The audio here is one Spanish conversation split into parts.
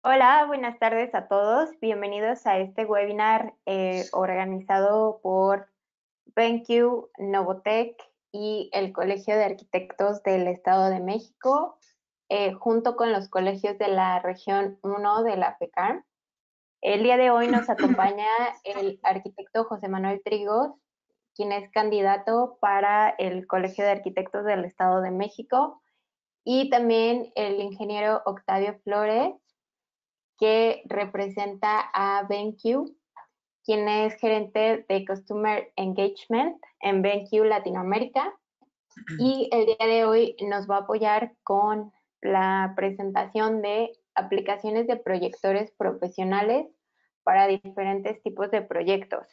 Hola, buenas tardes a todos. Bienvenidos a este webinar organizado por BenQ, Novotec y el Colegio de Arquitectos del Estado de México, junto con los colegios de la región 1 de la FECAM. El día de hoy nos acompaña el arquitecto José Manuel Trigos, quien es candidato para el Colegio de Arquitectos del Estado de México, y también el ingeniero Octavio Flores, que representa a BenQ, quien es gerente de Customer Engagement en BenQ Latinoamérica. Y el día de hoy nos va a apoyar con la presentación de aplicaciones de proyectores profesionales para diferentes tipos de proyectos.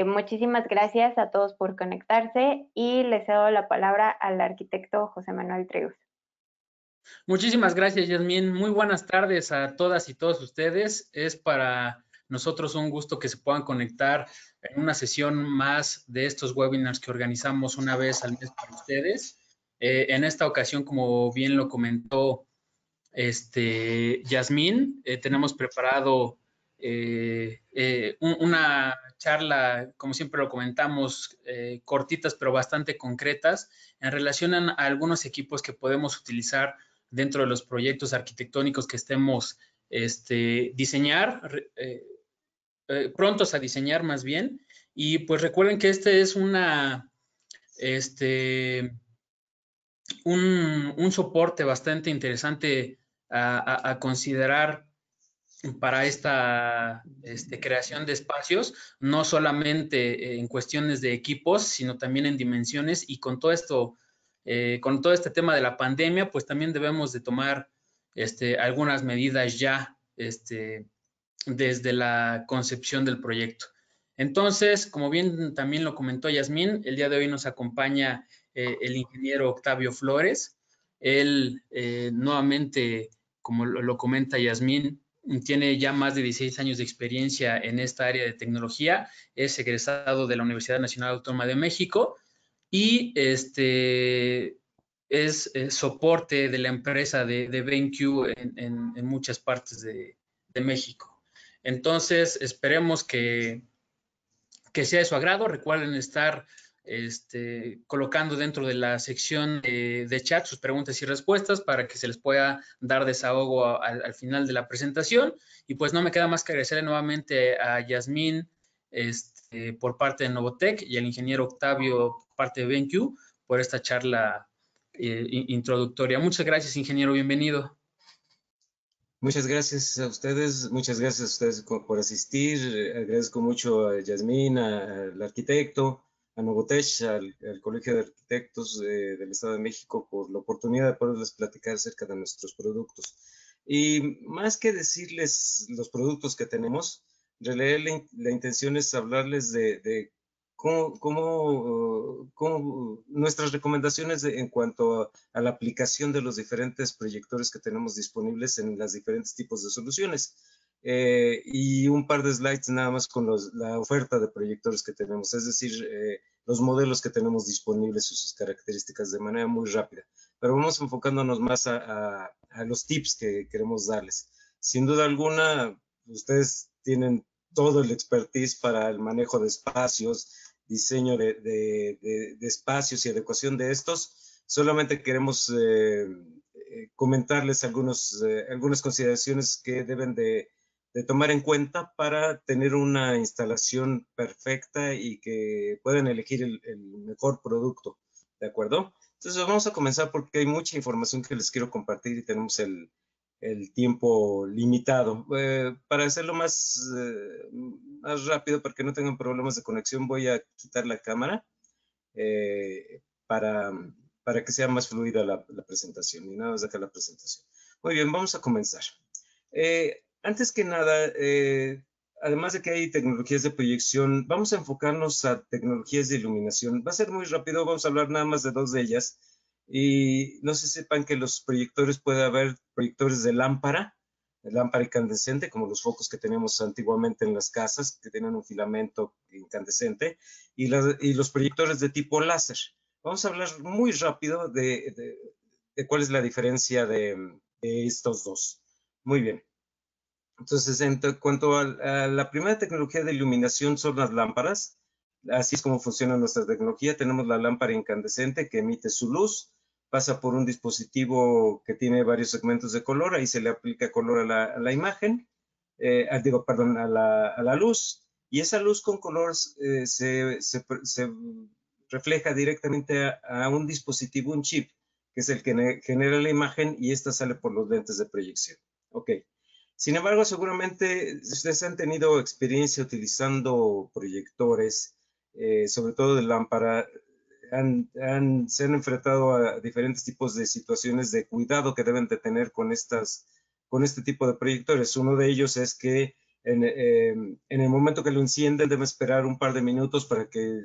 Muchísimas gracias a todos por conectarse y les cedo la palabra al arquitecto José Manuel Trius. Muchísimas gracias, Yasmín. Muy buenas tardes a todas y todos ustedes. Es para nosotros un gusto que se puedan conectar en una sesión más de estos webinars que organizamos una vez al mes para ustedes. En esta ocasión, como bien lo comentó Yasmín, tenemos preparado una charla, como siempre lo comentamos, cortitas pero bastante concretas en relación a algunos equipos que podemos utilizar dentro de los proyectos arquitectónicos que estemos prontos a diseñar más bien. Y pues recuerden que este es un soporte bastante interesante a considerar para esta creación de espacios, no solamente en cuestiones de equipos, sino también en dimensiones, y con todo esto, con todo este tema de la pandemia, pues también debemos de tomar algunas medidas ya desde la concepción del proyecto. Entonces, como bien también lo comentó Yasmín, el día de hoy nos acompaña el ingeniero Octavio Flores. Él nuevamente, como lo comenta Yasmín, tiene ya más de 16 años de experiencia en esta área de tecnología, es egresado de la Universidad Nacional Autónoma de México y es soporte de la empresa de BenQ en muchas partes de México. Entonces, esperemos que sea de su agrado. Recuerden estar colocando dentro de la sección de chat sus preguntas y respuestas para que se les pueda dar desahogo al final de la presentación. Y pues no me queda más que agradecerle nuevamente a Yasmín por parte de Novotec y al ingeniero Octavio por parte de BenQ por esta charla introductoria. Muchas gracias, ingeniero. Bienvenido. Muchas gracias a ustedes por asistir. Agradezco mucho a Yasmín, al arquitecto, a Novotech, al Colegio de Arquitectos del Estado de México por la oportunidad de poderles platicar acerca de nuestros productos. Y más que decirles los productos que tenemos, en realidad la intención es hablarles de cómo nuestras recomendaciones en cuanto a la aplicación de los diferentes proyectores que tenemos disponibles en los diferentes tipos de soluciones. Y un par de slides nada más con la oferta de proyectores que tenemos, es decir, los modelos que tenemos disponibles y sus características de manera muy rápida. Pero vamos enfocándonos más a los tips que queremos darles. Sin duda alguna, ustedes tienen todo el expertise para el manejo de espacios, diseño de espacios y adecuación de estos. Solamente queremos comentarles algunas consideraciones que deben de tomar en cuenta para tener una instalación perfecta y que puedan elegir el mejor producto, ¿de acuerdo? Entonces vamos a comenzar porque hay mucha información que les quiero compartir y tenemos el tiempo limitado. Para hacerlo más rápido, para que no tengan problemas de conexión, voy a quitar la cámara eh, para, para que sea más fluida la presentación. Y nada más acá la presentación. Muy bien, vamos a comenzar. Antes que nada, además de que hay tecnologías de proyección, vamos a enfocarnos a tecnologías de iluminación. Va a ser muy rápido, vamos a hablar nada más de dos de ellas. Y no se sepan que los proyectores, puede haber proyectores de lámpara incandescente, como los focos que teníamos antiguamente en las casas, que tenían un filamento incandescente, y los proyectores de tipo láser. Vamos a hablar muy rápido de cuál es la diferencia de estos dos. Muy bien. Entonces, en cuanto a la primera tecnología de iluminación son las lámparas. Así es como funciona nuestra tecnología. Tenemos la lámpara incandescente que emite su luz, pasa por un dispositivo que tiene varios segmentos de color, ahí se le aplica color a la imagen, digo, perdón, a la luz, y esa luz con color se refleja directamente a un dispositivo, un chip, que es el que genera la imagen, y esta sale por los lentes de proyección. Ok. Sin embargo, seguramente ustedes han tenido experiencia utilizando proyectores, sobre todo de lámpara, se han enfrentado a diferentes tipos de situaciones de cuidado que deben de tener con este tipo de proyectores. Uno de ellos es que en el momento que lo encienden deben esperar un par de minutos para que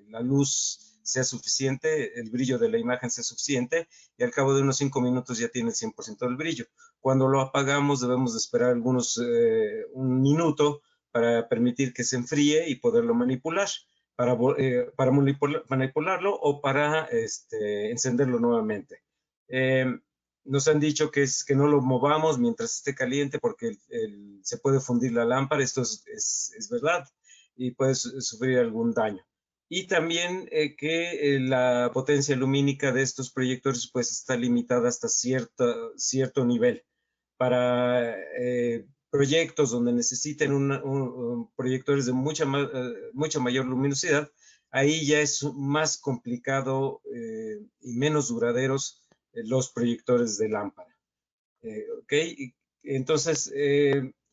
la luz sea suficiente, el brillo de la imagen sea suficiente, y al cabo de unos 5 minutos ya tiene el 100% del brillo. Cuando lo apagamos debemos de esperar un minuto para permitir que se enfríe y poderlo manipular, para manipularlo o para encenderlo nuevamente. Nos han dicho que no lo movamos mientras esté caliente porque se puede fundir la lámpara, esto es verdad, y puede sufrir algún daño. Y también que la potencia lumínica de estos proyectores pues está limitada hasta cierto nivel. Para proyectos donde necesiten proyectores de mucha mayor luminosidad, ahí ya es más complicado y menos duraderos los proyectores de lámpara. ¿Ok? Entonces,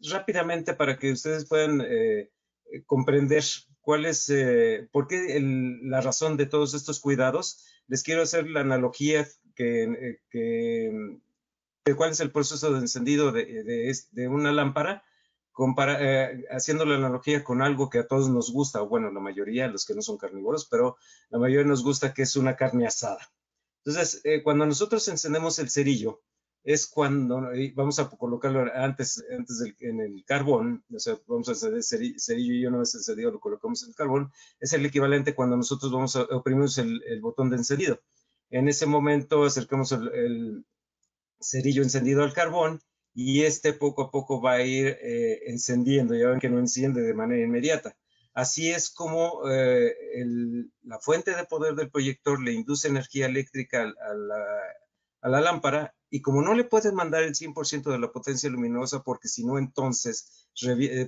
rápidamente para que ustedes puedan comprender por qué la razón de todos estos cuidados, les quiero hacer la analogía de cuál es el proceso de encendido de una lámpara, haciendo la analogía con algo que a todos nos gusta, bueno, la mayoría, los que no son carnívoros, pero la mayoría nos gusta, que es una carne asada. Entonces, cuando nosotros encendemos el cerillo, es cuando vamos a colocarlo en el carbón, o sea, vamos a encender el cerillo y una vez encendido lo colocamos en el carbón, es el equivalente cuando nosotros oprimimos el botón de encendido. En ese momento acercamos el cerillo encendido al carbón y poco a poco va a ir encendiendo. Ya ven que no enciende de manera inmediata. Así es como la fuente de poder del proyector le induce energía eléctrica a la lámpara, y como no le puedes mandar el 100% de la potencia luminosa porque si no entonces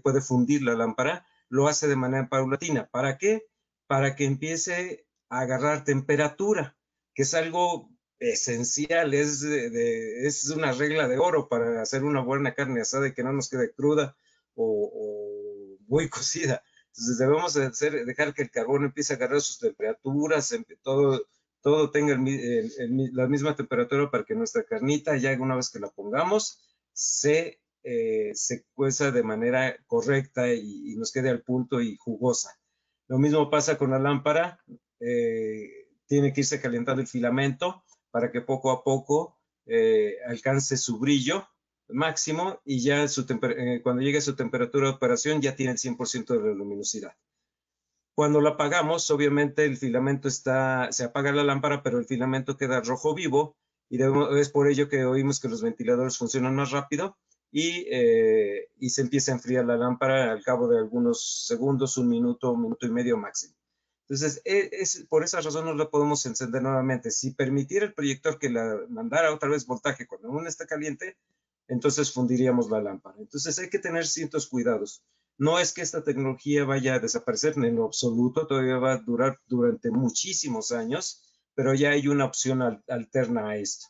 puede fundir la lámpara, lo hace de manera paulatina. ¿Para qué? Para que empiece a agarrar temperatura, que es algo esencial, es una regla de oro para hacer una buena carne asada y que no nos quede cruda o muy cocida. Entonces debemos dejar que el carbón empiece a agarrar sus temperaturas, todo tenga la misma temperatura para que nuestra carnita, ya una vez que la pongamos, se cueza de manera correcta y nos quede al punto y jugosa. Lo mismo pasa con la lámpara, tiene que irse calentando el filamento para que poco a poco alcance su brillo máximo, y ya cuando llegue a su temperatura de operación ya tiene el 100% de la luminosidad. Cuando la apagamos, obviamente el filamento se apaga la lámpara, pero el filamento queda rojo vivo, y es por ello que oímos que los ventiladores funcionan más rápido y se empieza a enfriar la lámpara al cabo de algunos segundos, un minuto y medio máximo. Entonces, por esa razón no la podemos encender nuevamente. Si permitiera el proyector que la mandara otra vez voltaje cuando aún está caliente, entonces fundiríamos la lámpara. Entonces hay que tener ciertos cuidados. No es que esta tecnología vaya a desaparecer en lo absoluto, todavía va a durar durante muchísimos años, pero ya hay una opción alterna a esto.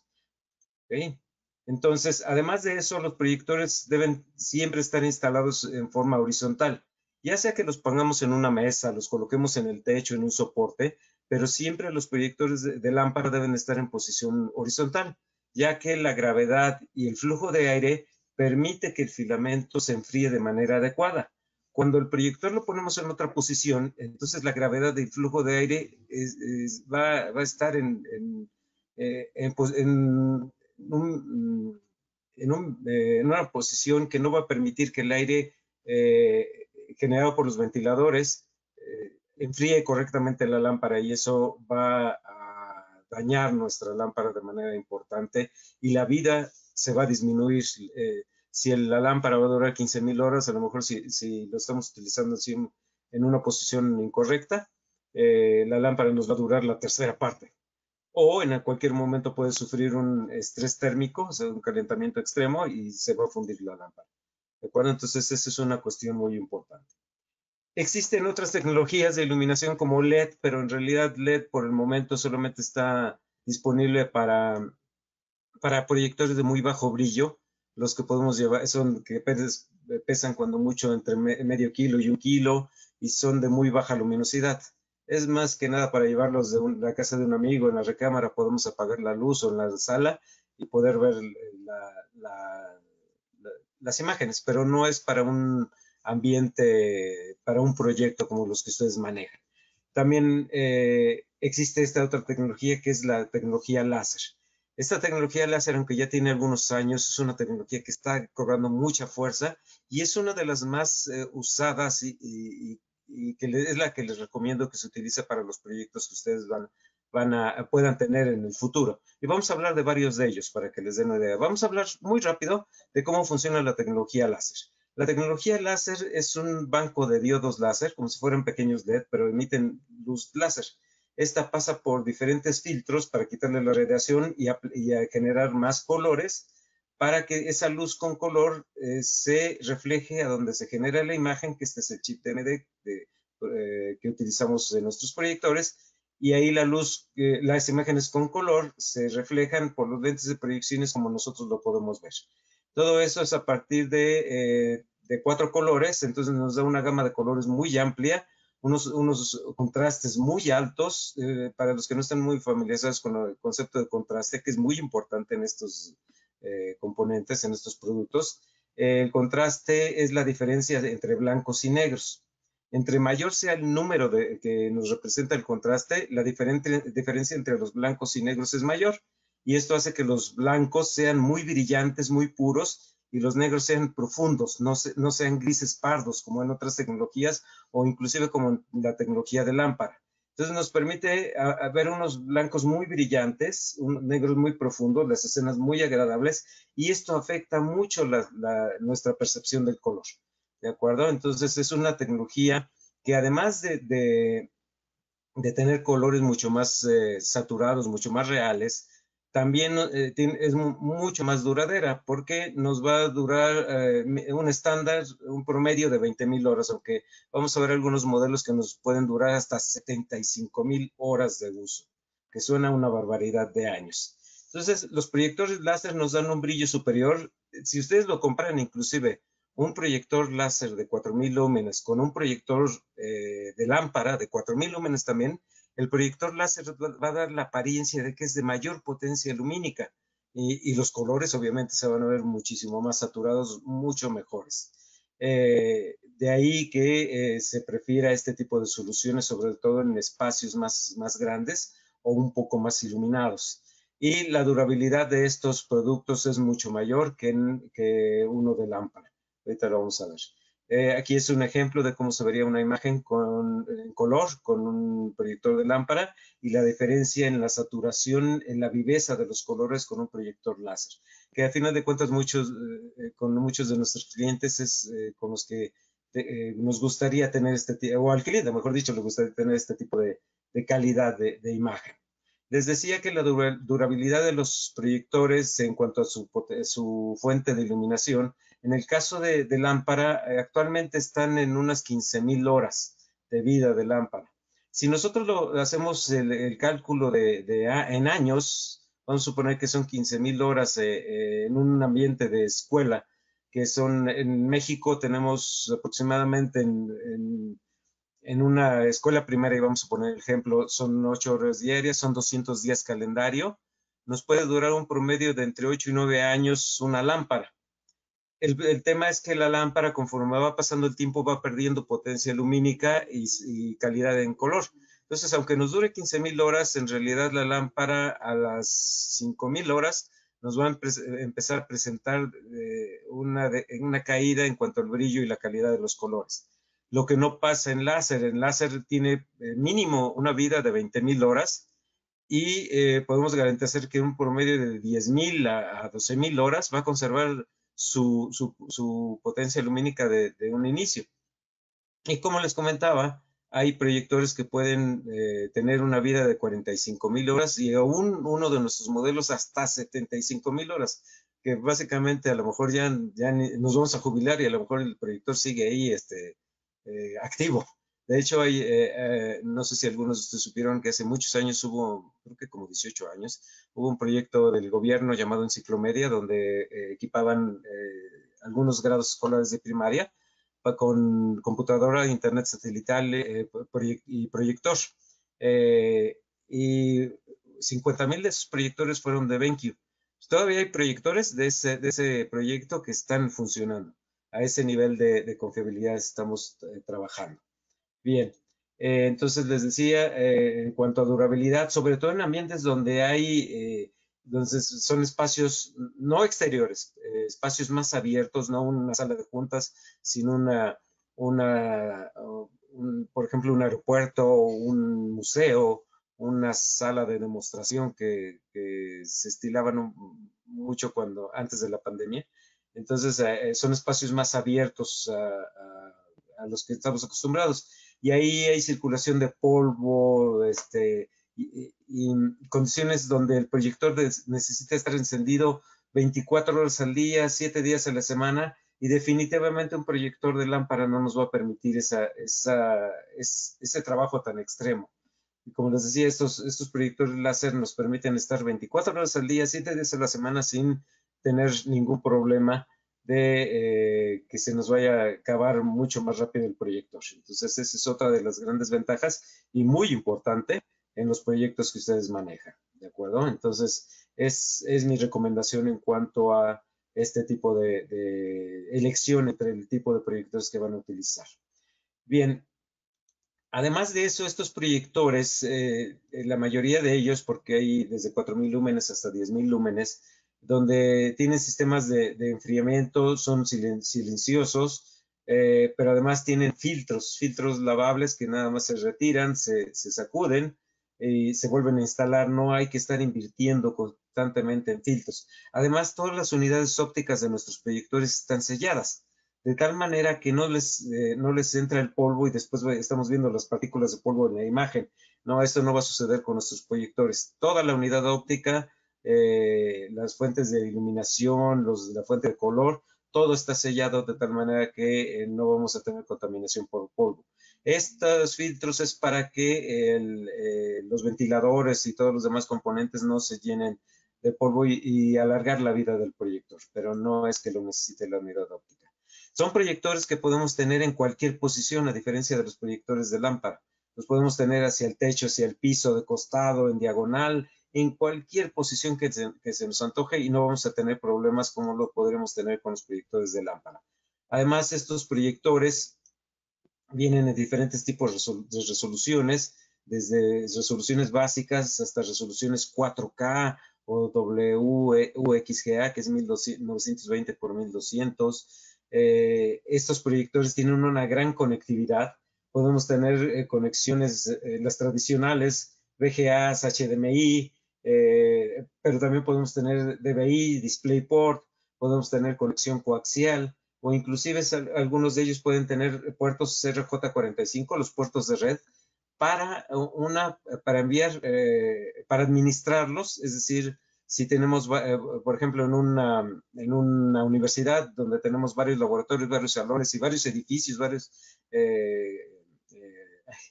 ¿Okay? Entonces, además de eso, los proyectores deben siempre estar instalados en forma horizontal, ya sea que los pongamos en una mesa, los coloquemos en el techo, en un soporte, pero siempre los proyectores de lámpara deben estar en posición horizontal, ya que la gravedad y el flujo de aire permite que el filamento se enfríe de manera adecuada. Cuando el proyector lo ponemos en otra posición, entonces la gravedad y el flujo de aire va a estar en una posición que no va a permitir que el aire generado por los ventiladores enfríe correctamente la lámpara, y eso va a dañar nuestra lámpara de manera importante y la vida se va a disminuir Si la lámpara va a durar 15,000 horas, a lo mejor si lo estamos utilizando así en una posición incorrecta, la lámpara nos va a durar la tercera parte. O en cualquier momento puede sufrir un estrés térmico, o sea, un calentamiento extremo y se va a fundir la lámpara. ¿De acuerdo? Entonces, esa es una cuestión muy importante. Existen otras tecnologías de iluminación como LED, pero en realidad LED por el momento solamente está disponible para proyectores de muy bajo brillo. Los que podemos llevar son que pesan cuando mucho entre medio kilo y 1 kilo y son de muy baja luminosidad. Es más que nada para llevarlos de la casa de un amigo en la recámara, podemos apagar la luz o en la sala y poder ver las imágenes, pero no es para un ambiente, para un proyecto como los que ustedes manejan. También existe esta otra tecnología que es la tecnología láser. Esta tecnología láser, aunque ya tiene algunos años, es una tecnología que está cobrando mucha fuerza y es una de las más usadas y que es la que les recomiendo que se utilice para los proyectos que ustedes puedan tener en el futuro. Y vamos a hablar de varios de ellos para que les den una idea. Vamos a hablar muy rápido de cómo funciona la tecnología láser. La tecnología láser es un banco de diodos láser, como si fueran pequeños LED, pero emiten luz láser. Esta pasa por diferentes filtros para quitarle la radiación y a generar más colores para que esa luz con color se refleje a donde se genera la imagen, que este es el chip TND que utilizamos en nuestros proyectores, y ahí la luz, las imágenes con color se reflejan por los lentes de proyecciones como nosotros lo podemos ver. Todo eso es a partir de 4 colores, entonces nos da una gama de colores muy amplia, unos contrastes muy altos, para los que no están muy familiarizados con el concepto de contraste, que es muy importante en estos componentes, en estos productos. El contraste es la diferencia entre blancos y negros. Entre mayor sea el número que nos representa el contraste, la diferencia entre los blancos y negros es mayor. Y esto hace que los blancos sean muy brillantes, muy puros, y los negros sean profundos, no sean grises pardos como en otras tecnologías o inclusive como en la tecnología de lámpara. Entonces nos permite ver unos blancos muy brillantes, negros muy profundos, las escenas muy agradables, y esto afecta mucho nuestra percepción del color. ¿De acuerdo? Entonces es una tecnología que además de tener colores mucho más saturados, mucho más reales, también es mucho más duradera porque nos va a durar un estándar, un promedio de 20,000 horas, aunque vamos a ver algunos modelos que nos pueden durar hasta 75,000 horas de uso, que suena una barbaridad de años. Entonces, los proyectores láser nos dan un brillo superior. Si ustedes lo compran inclusive un proyector láser de 4,000 lúmenes con un proyector de lámpara de 4,000 lúmenes también, el proyector láser va a dar la apariencia de que es de mayor potencia lumínica y los colores obviamente se van a ver muchísimo más saturados, mucho mejores. De ahí que se prefiera este tipo de soluciones, sobre todo en espacios más grandes o un poco más iluminados. Y la durabilidad de estos productos es mucho mayor que uno de lámpara. Ahorita lo vamos a ver. Aquí es un ejemplo de cómo se vería una imagen en color con un proyector de lámpara y la diferencia en la saturación, en la viveza de los colores con un proyector láser. Que a final de cuentas con muchos de nuestros clientes es con los que nos gustaría tener o al cliente, mejor dicho, le gustaría tener este tipo de calidad de imagen. Les decía que la durabilidad de los proyectores en cuanto a su fuente de iluminación, en el caso de lámpara, actualmente están en unas 15,000 horas de vida de lámpara. Si nosotros hacemos el cálculo en años, vamos a suponer que son 15,000 horas en un ambiente de escuela, que en México tenemos aproximadamente en una escuela primaria, vamos a poner el ejemplo, son 8 horas diarias, son 200 días calendario, nos puede durar un promedio de entre 8 y 9 años una lámpara. El tema es que la lámpara, conforme va pasando el tiempo, va perdiendo potencia lumínica y calidad en color. Entonces, aunque nos dure 15,000 horas, en realidad la lámpara a las 5,000 horas nos va a empezar a presentar una caída en cuanto al brillo y la calidad de los colores. Lo que no pasa en láser tiene mínimo una vida de 20,000 horas y podemos garantizar que un promedio de 10,000 a 12,000 horas va a conservar su potencia lumínica de un inicio. Y como les comentaba, hay proyectores que pueden tener una vida de 45,000 horas y aún uno de nuestros modelos hasta 75,000 horas, que básicamente a lo mejor ya nos vamos a jubilar y a lo mejor el proyector sigue ahí activo. De hecho, no sé si algunos de ustedes supieron que hace muchos años hubo, creo que como 18 años, hubo un proyecto del gobierno llamado Enciclomedia, donde equipaban algunos grados escolares de primaria con computadora, internet satelital y proyector. Y 50,000 de esos proyectores fueron de BenQ. Todavía hay proyectores de ese proyecto que están funcionando. A ese nivel de confiabilidad estamos trabajando. Bien, entonces les decía, en cuanto a durabilidad, sobre todo en ambientes donde donde son espacios no exteriores, espacios más abiertos, no una sala de juntas, sino por ejemplo, un aeropuerto, un museo, una sala de demostración que se estilaban mucho antes de la pandemia. Entonces, son espacios más abiertos a los que estamos acostumbrados. Y ahí hay circulación de polvo, y condiciones donde el proyector necesita estar encendido 24 horas al día, 7 días a la semana, y definitivamente un proyector de lámpara no nos va a permitir ese trabajo tan extremo. Y como les decía, estos proyectores láser nos permiten estar 24 horas al día, 7 días a la semana sin tener ningún problema de que se nos vaya a acabar mucho más rápido el proyector. Entonces, esa es otra de las grandes ventajas y muy importante en los proyectos que ustedes manejan, ¿de acuerdo? Entonces, es mi recomendación en cuanto a este tipo de elección entre el tipo de proyectores que van a utilizar. Bien, además de eso, estos proyectores, la mayoría de ellos, porque hay desde 4,000 lúmenes hasta 10,000 lúmenes, donde tienen sistemas de enfriamiento, son silenciosos, pero además tienen filtros lavables que nada más se retiran, se sacuden y se vuelven a instalar. No hay que estar invirtiendo constantemente en filtros. Además, todas las unidades ópticas de nuestros proyectores están selladas, de tal manera que no les entra el polvo y después estamos viendo las partículas de polvo en la imagen. No, esto no va a suceder con nuestros proyectores. Toda la unidad óptica, las fuentes de iluminación, la fuente de color, todo está sellado de tal manera que no vamos a tener contaminación por polvo. Estos filtros es para que los ventiladores y todos los demás componentes no se llenen de polvo y alargar la vida del proyector, pero no es que lo necesite la unidad óptica. Son proyectores que podemos tener en cualquier posición, a diferencia de los proyectores de lámpara. Los podemos tener hacia el techo, hacia el piso, de costado, en diagonal, en cualquier posición que se nos antoje y no vamos a tener problemas como lo podremos tener con los proyectores de lámpara. Además, estos proyectores vienen en diferentes tipos de resoluciones, desde resoluciones básicas hasta resoluciones 4K o UXGA, que es 920 por 1200. Estos proyectores tienen una gran conectividad. Podemos tener conexiones, las tradicionales, VGAs, HDMI, pero también podemos tener DVI, DisplayPort, podemos tener conexión coaxial, o inclusive algunos de ellos pueden tener puertos RJ45, los puertos de red, para enviar, para administrarlos, es decir, si tenemos, por ejemplo, en una universidad donde tenemos varios laboratorios, varios salones y varios edificios,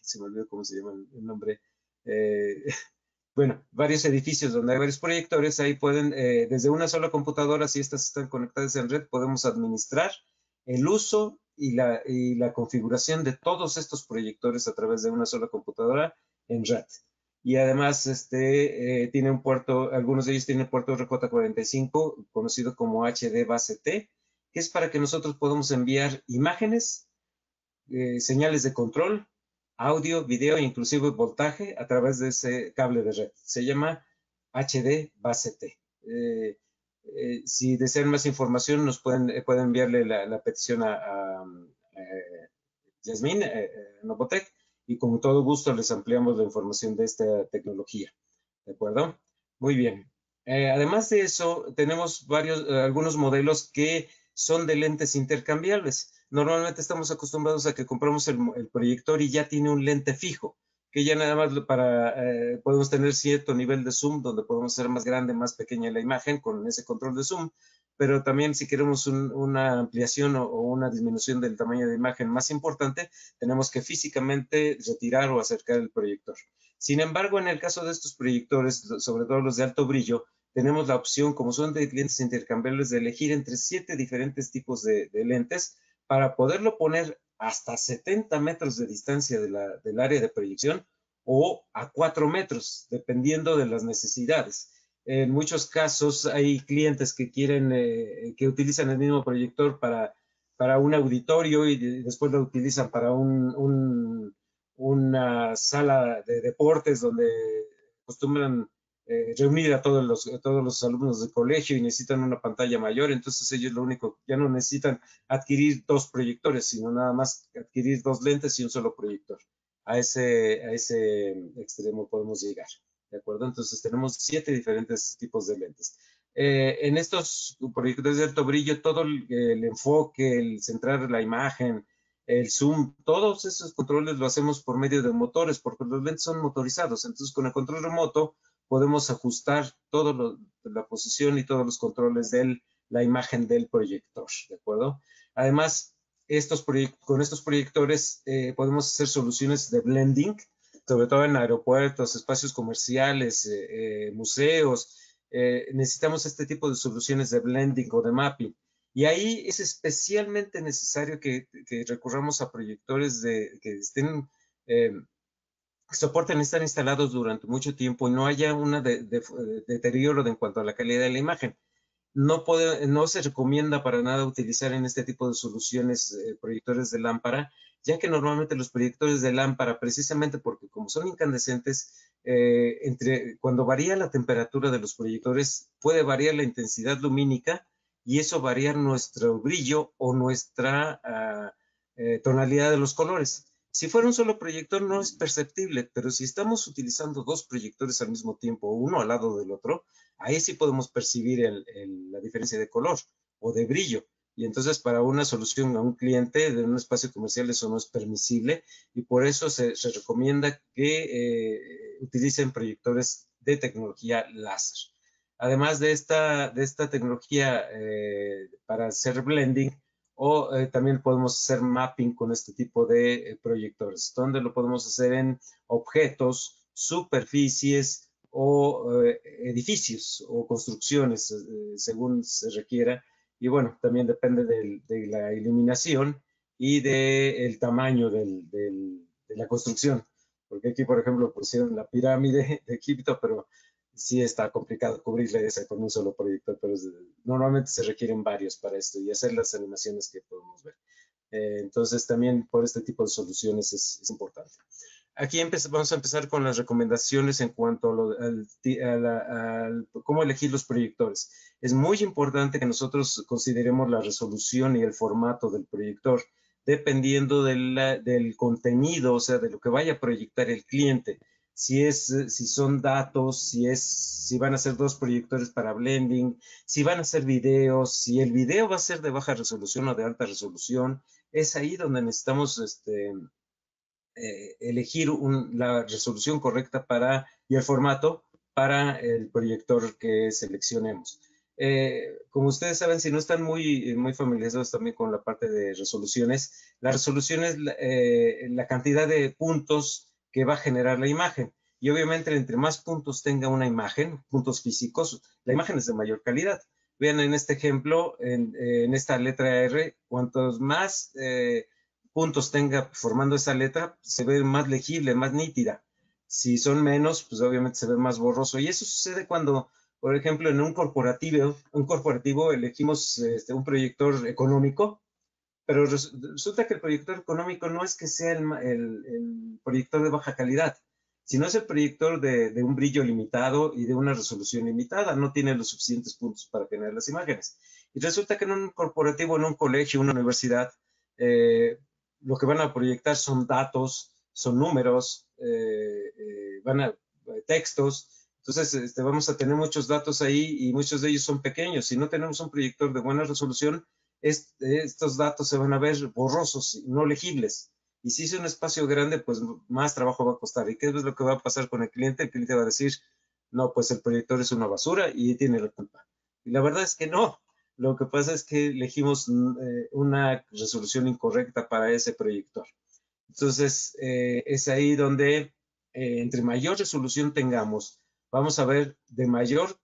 se me olvidó cómo se llama el nombre, bueno, varios edificios donde hay varios proyectores, ahí pueden, desde una sola computadora, si estas están conectadas en red, podemos administrar el uso y la configuración de todos estos proyectores a través de una sola computadora en red. Y además, tiene un puerto, algunos de ellos tienen puerto RJ45, conocido como HD base T, que es para que nosotros podamos enviar imágenes, señales de control, audio, video e inclusive voltaje a través de ese cable de red. Se llama HD base T. Si desean más información, nos pueden enviarle la petición a Yasmín Novotec, y con todo gusto les ampliamos la información de esta tecnología. ¿De acuerdo? Muy bien. Además de eso, tenemos algunos modelos que son de lentes intercambiables. Normalmente estamos acostumbrados a que compramos el proyector y ya tiene un lente fijo, que ya nada más podemos tener cierto nivel de zoom, donde podemos hacer más grande, más pequeña la imagen con ese control de zoom, pero también si queremos una ampliación o una disminución del tamaño de imagen más importante, tenemos que físicamente retirar o acercar el proyector. Sin embargo, en el caso de estos proyectores, sobre todo los de alto brillo, tenemos la opción, como son de lentes intercambiables, de elegir entre 7 diferentes tipos de lentes para poderlo poner hasta 70 metros de distancia del área de proyección o a 4 metros, dependiendo de las necesidades. En muchos casos hay clientes que que utilizan el mismo proyector para un auditorio y después lo utilizan para una sala de deportes donde acostumbran reunir a todos los alumnos del colegio y necesitan una pantalla mayor, entonces ellos lo único, ya no necesitan adquirir 2 proyectores, sino nada más adquirir 2 lentes y un solo proyector. A ese extremo podemos llegar, ¿de acuerdo? Entonces tenemos 7 diferentes tipos de lentes. En estos proyectores de alto brillo, todo el enfoque, el centrar la imagen, el zoom, todos esos controles lo hacemos por medio de motores, porque los lentes son motorizados. Entonces, con el control remoto podemos ajustar la posición y todos los controles de la imagen del proyector, ¿de acuerdo? Además, con estos proyectores podemos hacer soluciones de blending, sobre todo en aeropuertos, espacios comerciales, museos. Necesitamos este tipo de soluciones de blending o de mapping. Y ahí es especialmente necesario que recurramos a proyectores que soporten estar instalados durante mucho tiempo y no haya un deterioro en cuanto a la calidad de la imagen. No se recomienda para nada utilizar en este tipo de soluciones proyectores de lámpara, ya que normalmente los proyectores de lámpara, precisamente porque como son incandescentes, cuando varía la temperatura de los proyectores, puede variar la intensidad lumínica y eso variar nuestro brillo o nuestra tonalidad de los colores. Si fuera un solo proyector no es perceptible, pero si estamos utilizando 2 proyectores al mismo tiempo, uno al lado del otro, ahí sí podemos percibir la diferencia de color o de brillo. Y entonces para una solución a un cliente de un espacio comercial eso no es permisible y por eso se recomienda que utilicen proyectores de tecnología láser. Además de esta tecnología para hacer blending, o también podemos hacer mapping con este tipo de proyectores, donde lo podemos hacer en objetos, superficies o edificios o construcciones, según se requiera. Y bueno, también depende de la iluminación y del tamaño de la construcción. Porque aquí, por ejemplo, pusieron la pirámide de Egipto, pero sí está complicado cubrirle esa con un solo proyector, pero normalmente se requieren varios para esto y hacer las animaciones que podemos ver. Entonces también por este tipo de soluciones es importante. Aquí vamos a empezar con las recomendaciones en cuanto a cómo elegir los proyectores. Es muy importante que nosotros consideremos la resolución y el formato del proyector, dependiendo del contenido, o sea, de lo que vaya a proyectar el cliente. Si son datos, si van a ser 2 proyectores para blending, si van a ser videos, si el video va a ser de baja resolución o de alta resolución. Es ahí donde necesitamos elegir la resolución correcta y el formato para el proyector que seleccionemos. Como ustedes saben, si no están muy familiarizados también con la parte de resoluciones, la resolución es la cantidad de puntos que va a generar la imagen. Y obviamente, entre más puntos tenga una imagen, puntos físicos, la imagen es de mayor calidad. Vean en este ejemplo, en esta letra R, cuantos más puntos tenga formando esa letra, se ve más legible, más nítida. Si son menos, pues obviamente se ve más borroso. Y eso sucede cuando, por ejemplo, en un corporativo elegimos un proyector económico, pero resulta que el proyector económico no es que sea el proyector de baja calidad, sino es el proyector de un brillo limitado y de una resolución limitada. No tiene los suficientes puntos para generar las imágenes. Y resulta que en un corporativo, en un colegio, una universidad, lo que van a proyectar son datos, son números, textos. Entonces, vamos a tener muchos datos ahí y muchos de ellos son pequeños. Si no tenemos un proyector de buena resolución, estos datos se van a ver borrosos, no legibles. Y si es un espacio grande, pues más trabajo va a costar. ¿Y qué es lo que va a pasar con el cliente? El cliente va a decir, no, pues el proyector es una basura y tiene la culpa. Y la verdad es que no. Lo que pasa es que elegimos una resolución incorrecta para ese proyector. Entonces, es ahí donde entre mayor resolución tengamos, vamos a ver de mayor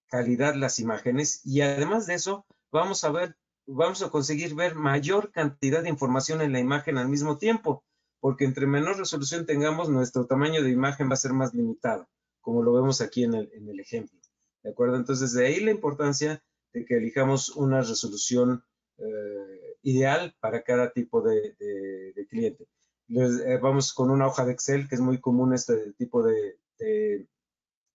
calidad las imágenes y además de eso, vamos a conseguir ver mayor cantidad de información en la imagen al mismo tiempo, porque entre menor resolución tengamos, nuestro tamaño de imagen va a ser más limitado, como lo vemos aquí en el ejemplo. ¿De acuerdo? Entonces, de ahí la importancia de que elijamos una resolución ideal para cada tipo de cliente. Vamos con una hoja de Excel, que es muy común este tipo de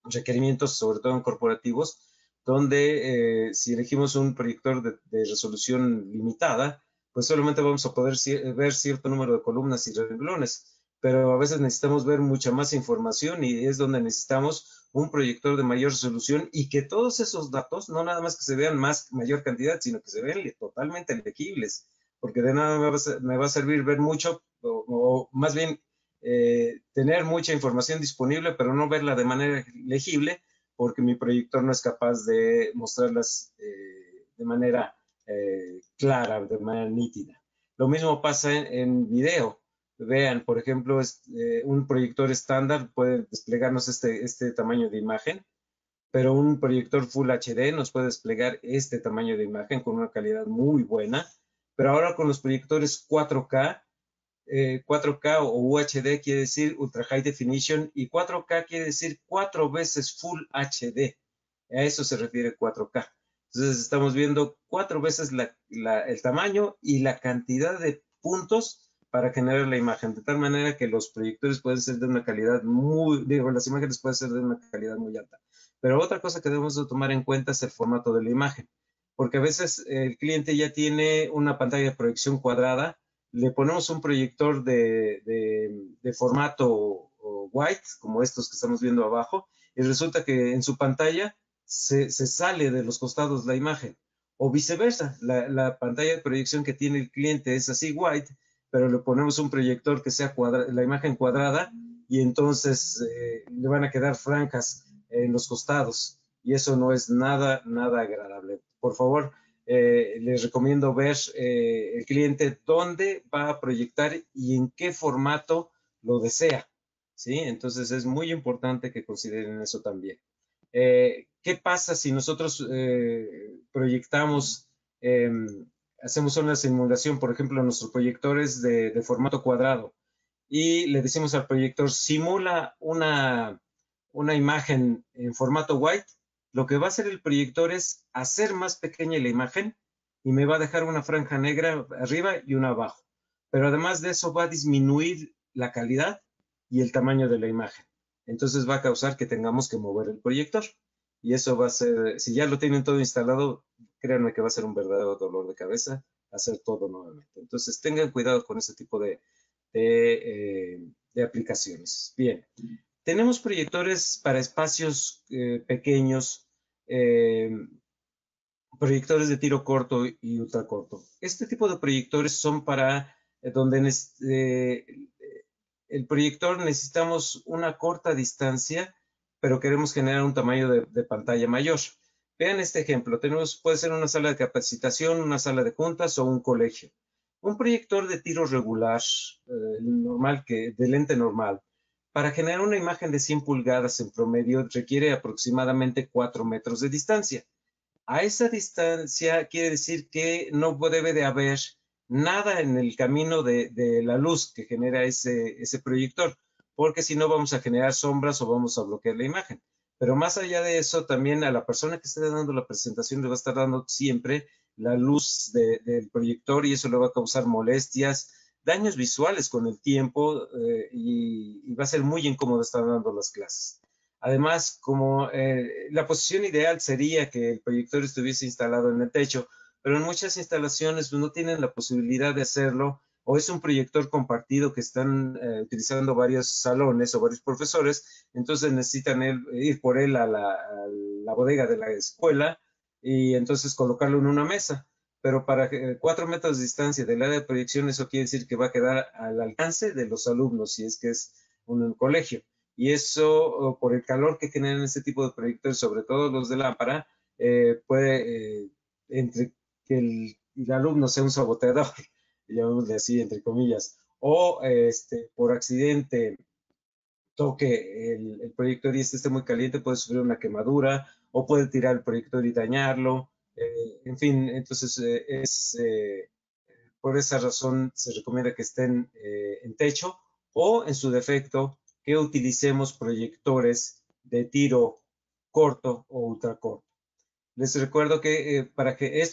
requerimientos, sobre todo en corporativos, donde si elegimos un proyector de resolución limitada, pues solamente vamos a poder ver cierto número de columnas y renglones, pero a veces necesitamos ver mucha más información y es donde necesitamos un proyector de mayor resolución y que todos esos datos, no nada más que se vean mayor cantidad, sino que se vean totalmente legibles, porque de nada me va a servir ver mucho, o más bien tener mucha información disponible, pero no verla de manera legible, porque mi proyector no es capaz de mostrarlas de manera clara, de manera nítida. Lo mismo pasa en video. Vean, por ejemplo, un proyector estándar puede desplegarnos este tamaño de imagen, pero un proyector Full HD nos puede desplegar este tamaño de imagen con una calidad muy buena. Pero ahora con los proyectores 4K, 4K o UHD quiere decir Ultra High Definition y 4K quiere decir 4 veces Full HD. A eso se refiere 4K. Entonces estamos viendo 4 veces el tamaño y la cantidad de puntos para generar la imagen, de tal manera que los proyectores pueden ser de una calidad las imágenes pueden ser de una calidad muy alta. Pero otra cosa que debemos de tomar en cuenta es el formato de la imagen, porque a veces el cliente ya tiene una pantalla de proyección cuadrada, le ponemos un proyector de formato white, como estos que estamos viendo abajo, y resulta que en su pantalla se sale de los costados la imagen. O viceversa, la pantalla de proyección que tiene el cliente es así white, pero le ponemos un proyector que sea la imagen cuadrada y entonces le van a quedar franjas en los costados. Y eso no es nada, nada agradable. Por favor, les recomiendo ver el cliente dónde va a proyectar y en qué formato lo desea, ¿sí? Entonces es muy importante que consideren eso también. ¿Qué pasa si nosotros proyectamos, hacemos una simulación, por ejemplo, en nuestros proyectores de formato cuadrado y le decimos al proyector, simula una imagen en formato white? Lo que va a hacer el proyector es hacer más pequeña la imagen y me va a dejar una franja negra arriba y una abajo. Pero además de eso va a disminuir la calidad y el tamaño de la imagen. Entonces va a causar que tengamos que mover el proyector. Y eso va a ser, si ya lo tienen todo instalado, créanme que va a ser un verdadero dolor de cabeza hacer todo nuevamente. Entonces tengan cuidado con ese tipo de aplicaciones. Bien, tenemos proyectores para espacios pequeños, proyectores de tiro corto y ultracorto. Este tipo de proyectores son para donde el proyector necesitamos una corta distancia, pero queremos generar un tamaño de pantalla mayor. Vean este ejemplo. Puede ser una sala de capacitación, una sala de juntas o un colegio. Un proyector de tiro regular, normal, de lente normal, para generar una imagen de 100 pulgadas en promedio requiere aproximadamente 4 metros de distancia. A esa distancia quiere decir que no debe de haber nada en el camino de la luz que genera ese proyector, porque si no vamos a generar sombras o vamos a bloquear la imagen. Pero más allá de eso, también a la persona que esté dando la presentación le va a estar dando siempre la luz del proyector y eso le va a causar molestias, daños visuales con el tiempo y va a ser muy incómodo estar dando las clases. Además, como la posición ideal sería que el proyector estuviese instalado en el techo, pero en muchas instalaciones no tienen la posibilidad de hacerlo, o es un proyector compartido que están utilizando varios salones o varios profesores, entonces necesitan ir por él a la bodega de la escuela y entonces colocarlo en una mesa. pero para 4 metros de distancia del área de proyección, eso quiere decir que va a quedar al alcance de los alumnos, si es que es un colegio. Y eso, por el calor que generan este tipo de proyectores, sobre todo los de lámpara, puede, entre que el alumno sea un saboteador, llamémosle así, entre comillas, o por accidente toque el proyector y esté muy caliente, puede sufrir una quemadura o puede tirar el proyector y dañarlo. En fin, entonces por esa razón se recomienda que estén en techo o en su defecto que utilicemos proyectores de tiro corto o ultracorto. Les recuerdo que para que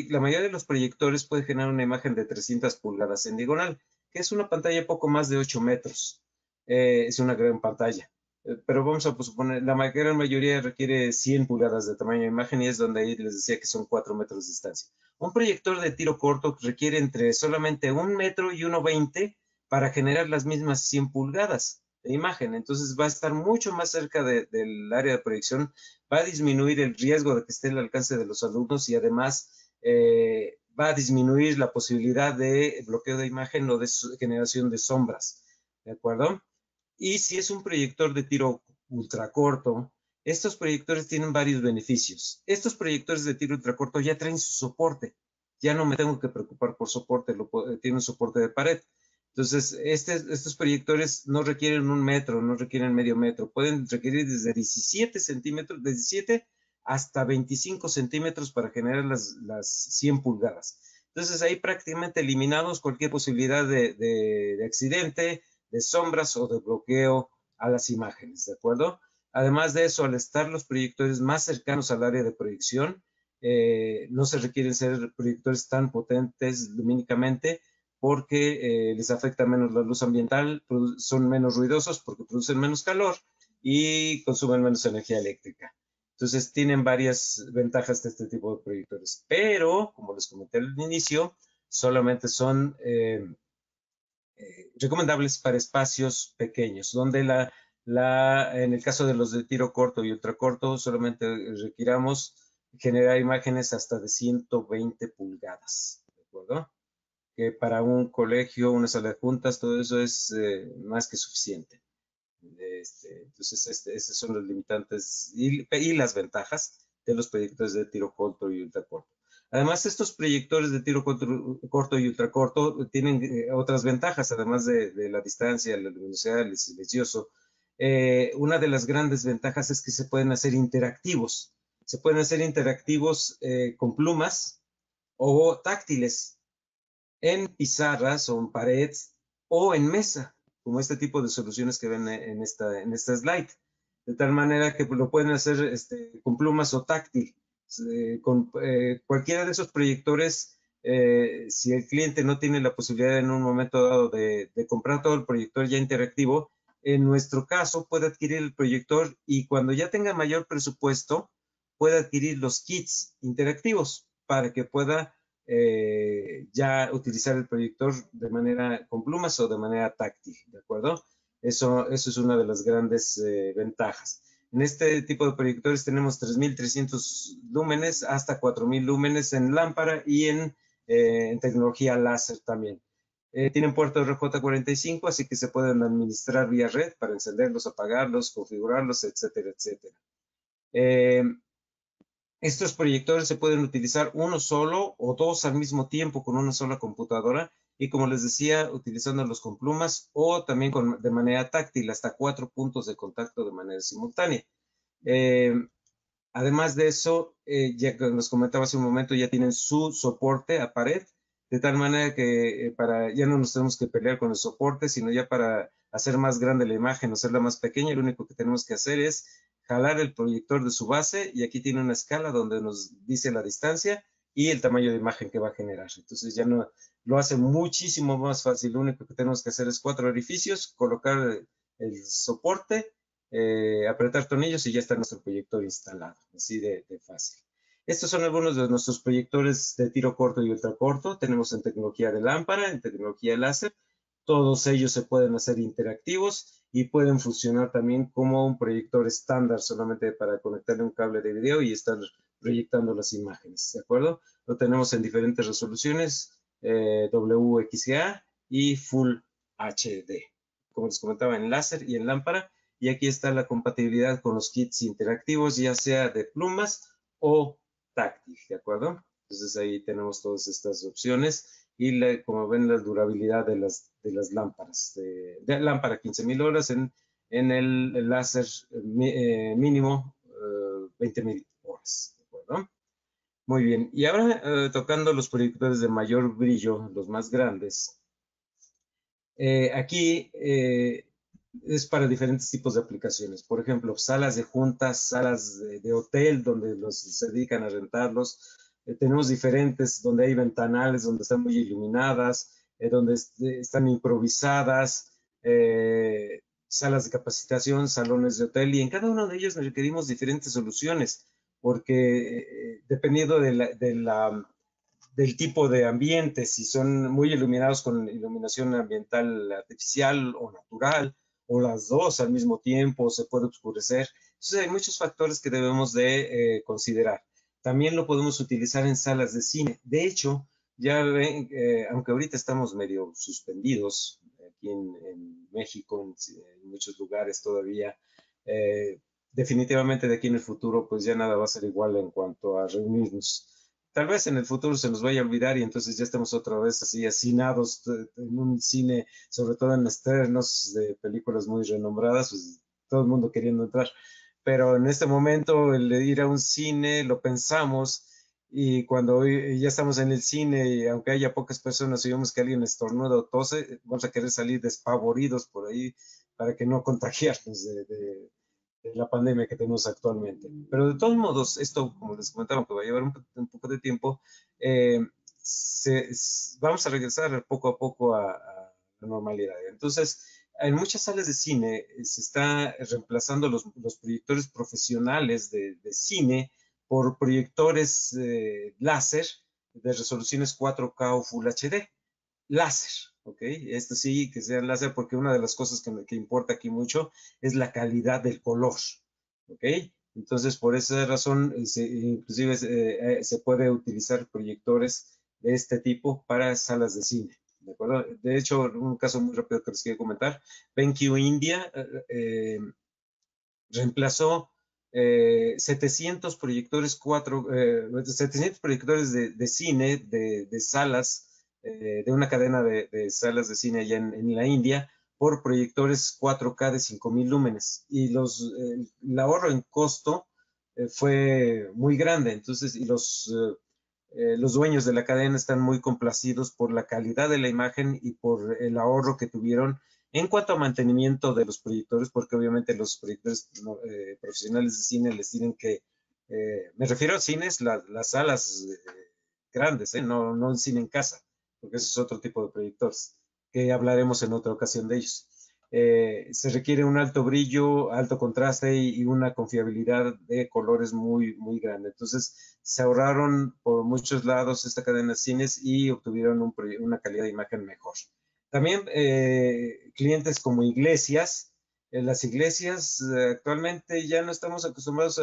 la mayoría de los proyectores puede generar una imagen de 300 pulgadas en diagonal, que es una pantalla poco más de 8 metros. Es una gran pantalla. Pero vamos a suponer, la gran mayoría requiere 100 pulgadas de tamaño de imagen y es donde ahí les decía que son 4 metros de distancia. Un proyector de tiro corto requiere entre solamente 1 metro y 1,20 para generar las mismas 100 pulgadas de imagen. Entonces va a estar mucho más cerca del área de proyección, va a disminuir el riesgo de que esté al alcance de los alumnos y además va a disminuir la posibilidad de bloqueo de imagen o de generación de sombras. ¿De acuerdo? Y si es un proyector de tiro ultracorto, estos proyectores tienen varios beneficios. Estos proyectores de tiro ultracorto ya traen su soporte. Ya no me tengo que preocupar por soporte, tiene un soporte de pared. Entonces, estos proyectores no requieren 1 metro, no requieren medio metro. Pueden requerir desde 17 centímetros, 17 hasta 25 centímetros para generar las 100 pulgadas. Entonces, ahí prácticamente eliminamos cualquier posibilidad de accidente, de sombras o de bloqueo a las imágenes, ¿de acuerdo? Además de eso, al estar los proyectores más cercanos al área de proyección, no se requieren ser proyectores tan potentes lumínicamente porque les afecta menos la luz ambiental, son menos ruidosos porque producen menos calor y consumen menos energía eléctrica. Entonces tienen varias ventajas de este tipo de proyectores, pero como les comenté al inicio, solamente son recomendables para espacios pequeños, donde en el caso de los de tiro corto y ultracorto, solamente requiramos generar imágenes hasta de 120 pulgadas, ¿de acuerdo? Que para un colegio, una sala de juntas, todo eso es más que suficiente. Entonces, esos son los limitantes y las ventajas de los proyectores de tiro corto y ultracorto. Además, estos proyectores de tiro corto y ultracorto tienen otras ventajas, además de la distancia, la luminosidad, el silencioso. Una de las grandes ventajas es que se pueden hacer interactivos. Se pueden hacer interactivos con plumas o táctiles en pizarras o en paredes o en mesa, como este tipo de soluciones que ven en esta slide. De tal manera que lo pueden hacer con plumas o táctil. Con cualquiera de esos proyectores, si el cliente no tiene la posibilidad en un momento dado de comprar todo el proyector ya interactivo, en nuestro caso puede adquirir el proyector y cuando ya tenga mayor presupuesto, puede adquirir los kits interactivos para que pueda ya utilizar el proyector de manera con plumas o de manera táctil, ¿de acuerdo? Eso es una de las grandes ventajas. En este tipo de proyectores tenemos 3.300 lúmenes hasta 4.000 lúmenes en lámpara y en tecnología láser también. Tienen puerto RJ45, así que se pueden administrar vía red para encenderlos, apagarlos, configurarlos, etcétera, etcétera. Estos proyectores se pueden utilizar uno solo o dos al mismo tiempo con una sola computadora y como les decía, utilizándolos con plumas o también de manera táctil, hasta 4 puntos de contacto de manera simultánea. Además de eso, ya que nos comentaba hace un momento, ya tienen su soporte a pared, de tal manera que ya no nos tenemos que pelear con el soporte, sino ya para hacer más grande la imagen, hacerla más pequeña, lo único que tenemos que hacer es jalar el proyector de su base y aquí tiene una escala donde nos dice la distancia y el tamaño de imagen que va a generar. Entonces ya no lo hace muchísimo más fácil. Lo único que tenemos que hacer es 4 orificios, colocar el soporte, apretar tornillos y ya está nuestro proyector instalado, así de fácil. Estos son algunos de nuestros proyectores de tiro corto y ultracorto. Tenemos en tecnología de lámpara, en tecnología de láser. Todos ellos se pueden hacer interactivos y pueden funcionar también como un proyector estándar solamente para conectarle un cable de video y estar proyectando las imágenes, ¿de acuerdo? Lo tenemos en diferentes resoluciones, WXGA y Full HD, como les comentaba, en láser y en lámpara. Y aquí está la compatibilidad con los kits interactivos, ya sea de plumas o táctil, ¿de acuerdo? Entonces ahí tenemos todas estas opciones y como ven la durabilidad de las lámparas, de lámpara 15.000 horas, en el láser mínimo 20.000 horas, ¿de acuerdo? Muy bien, y ahora tocando los proyectores de mayor brillo, los más grandes. Aquí es para diferentes tipos de aplicaciones. Por ejemplo, salas de juntas, salas de hotel donde se dedican a rentarlos. Tenemos diferentes donde hay ventanales, donde están muy iluminadas, donde están improvisadas, salas de capacitación, salones de hotel, y en cada uno de ellos requerimos diferentes soluciones, porque dependiendo del tipo de ambiente, si son muy iluminados con iluminación ambiental artificial o natural, o las dos al mismo tiempo, se puede oscurecer. Entonces hay muchos factores que debemos de considerar. También lo podemos utilizar en salas de cine. De hecho, ya ven, aunque ahorita estamos medio suspendidos aquí en México, en muchos lugares todavía, definitivamente de aquí en el futuro, pues ya nada va a ser igual en cuanto a reunirnos. Tal vez en el futuro se nos vaya a olvidar y entonces ya estemos otra vez así hacinados en un cine, sobre todo en estrenos de películas muy renombradas, pues todo el mundo queriendo entrar. Pero en este momento el de ir a un cine lo pensamos, y cuando ya estamos en el cine y aunque haya pocas personas y vemos que alguien estornuda o tose, vamos a querer salir despavoridos por ahí para que no contagiarnos de la pandemia que tenemos actualmente. Pero de todos modos, esto, como les comentaba, que va a llevar un poco de tiempo, eh, vamos a regresar poco a poco a la normalidad. Entonces, en muchas salas de cine se está reemplazando los proyectores profesionales de cine por proyectores láser de resoluciones 4K o Full HD. Láser, ¿ok? Esto sí, que sea láser, porque una de las cosas que importa aquí mucho es la calidad del color, ¿ok? Entonces, por esa razón, inclusive se puede utilizar proyectores de este tipo para salas de cine, ¿de acuerdo? De hecho, un caso muy rápido que les quiero comentar, BenQ India reemplazó 700 proyectores 700 proyectores de cine, de salas, de una cadena de salas de cine allá en la India, por proyectores 4K de 5.000 lúmenes. Y el ahorro en costo fue muy grande. Entonces, y los dueños de la cadena están muy complacidos por la calidad de la imagen y por el ahorro que tuvieron en cuanto a mantenimiento de los proyectores, porque obviamente los proyectores profesionales de cine les tienen que, me refiero a cines, las salas grandes, no el cine en casa, porque eso es otro tipo de proyectores, que hablaremos en otra ocasión de ellos. Se requiere un alto brillo, alto contraste y una confiabilidad de colores muy, muy grande. Entonces, se ahorraron por muchos lados esta cadena de cines y obtuvieron una calidad de imagen mejor. También clientes como iglesias. Las iglesias actualmente ya no estamos acostumbrados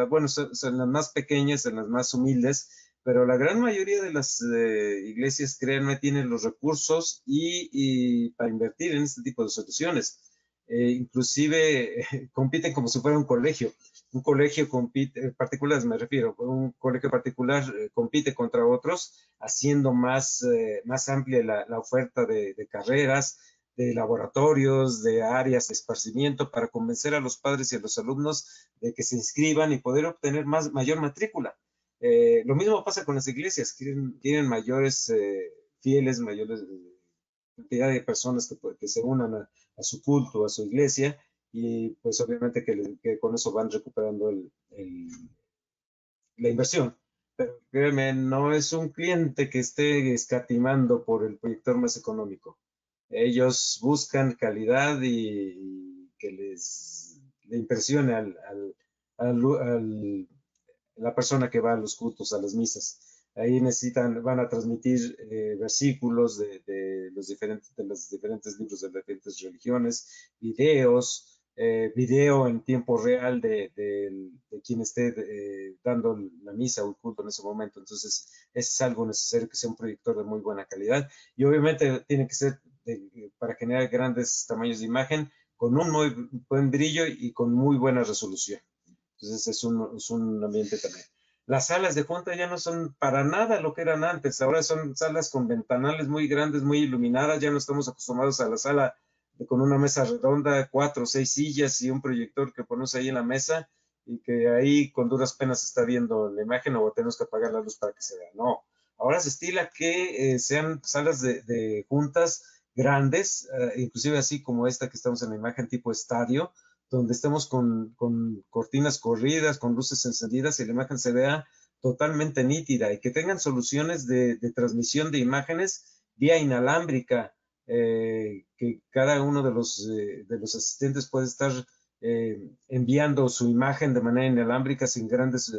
bueno, son las más pequeñas, en las más humildes, pero la gran mayoría de las iglesias, créanme, tienen los recursos y para invertir en este tipo de soluciones. Inclusive compiten como si fuera un colegio. Un colegio compite, particulares me refiero, un colegio particular compite contra otros, haciendo más amplia la oferta de carreras, de laboratorios, de áreas de esparcimiento, para convencer a los padres y a los alumnos de que se inscriban y poder obtener mayor matrícula. Lo mismo pasa con las iglesias, tienen mayores fieles, mayores cantidad de personas que se unan a su culto, a su iglesia, y pues obviamente que con eso van recuperando la inversión. Pero créeme, no es un cliente que esté escatimando por el proyector más económico. Ellos buscan calidad y que le impresione a la persona que va a los cultos, a las misas. Ahí van a transmitir versículos de los diferentes libros de las diferentes religiones, videos, video en tiempo real de quien esté dando la misa o el culto en ese momento. Entonces, es algo necesario que sea un proyector de muy buena calidad y obviamente tiene que ser para generar grandes tamaños de imagen con un muy buen brillo y con muy buena resolución. Entonces, es un ambiente también. Las salas de junta ya no son para nada lo que eran antes. Ahora son salas con ventanales muy grandes, muy iluminadas. Ya no estamos acostumbrados a la sala con una mesa redonda, 4 o 6 sillas y un proyector que pones ahí en la mesa y que ahí con duras penas se está viendo la imagen o tenemos que apagar la luz para que se vea. No, ahora se estila que sean salas de juntas grandes, inclusive así como esta que estamos en la imagen tipo estadio, donde estemos con cortinas corridas, con luces encendidas y la imagen se vea totalmente nítida y que tengan soluciones de transmisión de imágenes vía inalámbrica, que cada uno de los asistentes puede estar enviando su imagen de manera inalámbrica sin grandes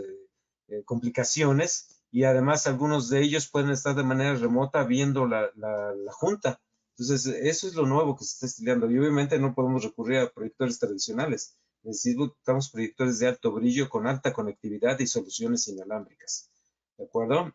complicaciones y además algunos de ellos pueden estar de manera remota viendo la junta. Entonces, eso es lo nuevo que se está estilando y obviamente no podemos recurrir a proyectores tradicionales. Necesitamos proyectores de alto brillo con alta conectividad y soluciones inalámbricas. ¿De acuerdo?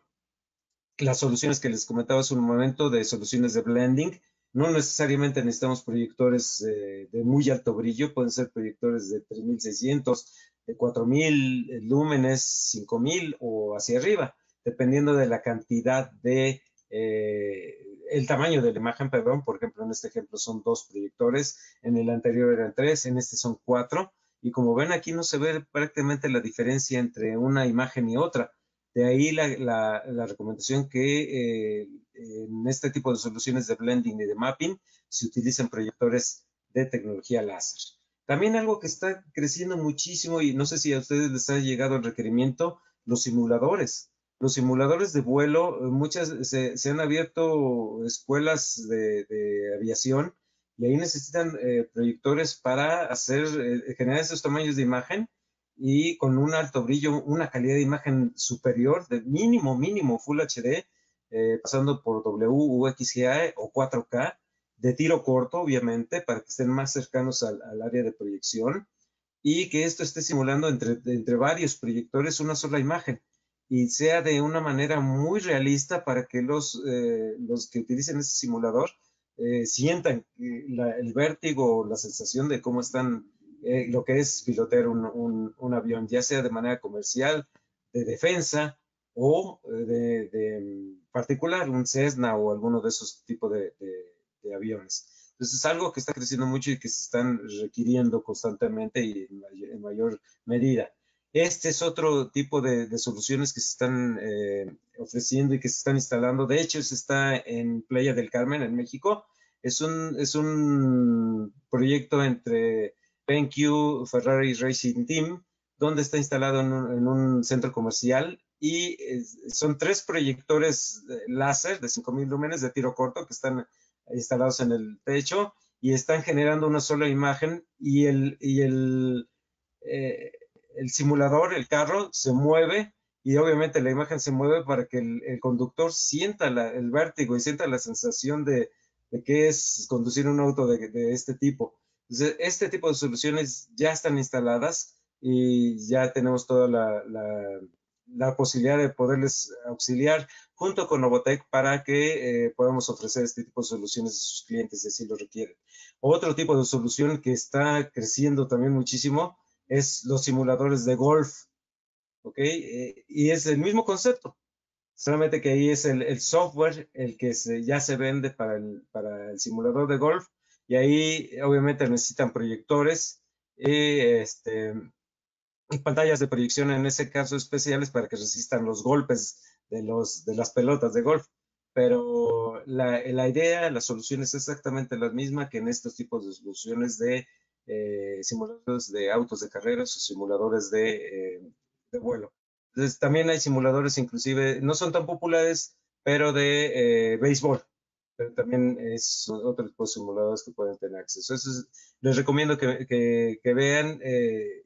Las soluciones que les comentaba hace un momento de soluciones de blending, no necesariamente necesitamos proyectores de muy alto brillo, pueden ser proyectores de 3600, de 4000 lúmenes, 5000 o hacia arriba, dependiendo de la cantidad de, el tamaño de la imagen, perdón. Por ejemplo, en este ejemplo son 2 proyectores, en el anterior eran 3, en este son 4, y como ven aquí no se ve prácticamente la diferencia entre una imagen y otra. De ahí la recomendación que en este tipo de soluciones de blending y de mapping se utilicen proyectores de tecnología láser. También algo que está creciendo muchísimo y no sé si a ustedes les ha llegado el requerimiento, los simuladores. Los simuladores de vuelo, muchas se han abierto escuelas de aviación y ahí necesitan proyectores para generar esos tamaños de imagen y con un alto brillo, una calidad de imagen superior, de mínimo Full HD, pasando por WUXGA o 4K, de tiro corto, obviamente, para que estén más cercanos al área de proyección y que esto esté simulando entre varios proyectores una sola imagen y sea de una manera muy realista para que los que utilicen ese simulador sientan el vértigo, la sensación de cómo están lo que es pilotear un avión, ya sea de manera comercial, de defensa o de particular, un Cessna o alguno de esos tipos de aviones. Entonces es algo que está creciendo mucho y que se están requiriendo constantemente y en mayor medida. Este es otro tipo de soluciones que se están ofreciendo y que se están instalando. De hecho, se está en Playa del Carmen, en México. Es un proyecto entre BenQ Ferrari Racing Team, donde está instalado en un centro comercial y son 3 proyectores láser de 5000 lúmenes de tiro corto que están instalados en el techo y están generando una sola imagen y el simulador, el carro, se mueve y obviamente la imagen se mueve para que el conductor sienta el vértigo y sienta la sensación de qué es conducir un auto de este tipo. Entonces, este tipo de soluciones ya están instaladas y ya tenemos toda la posibilidad de poderles auxiliar junto con Novotec para que podamos ofrecer este tipo de soluciones a sus clientes si así lo requieren. Otro tipo de solución que está creciendo también muchísimo es los simuladores de golf, ¿ok? Y es el mismo concepto, solamente que ahí es el software el que ya se vende para el simulador de golf y ahí obviamente necesitan proyectores y pantallas de proyección en ese caso especiales para que resistan los golpes de las pelotas de golf. Pero la idea, la solución es exactamente la misma que en estos tipos de soluciones de simuladores de autos de carreras o simuladores de vuelo. Entonces, también hay simuladores, inclusive, no son tan populares, pero de béisbol. Pero también es otro tipo de simuladores que pueden tener acceso. Les recomiendo que vean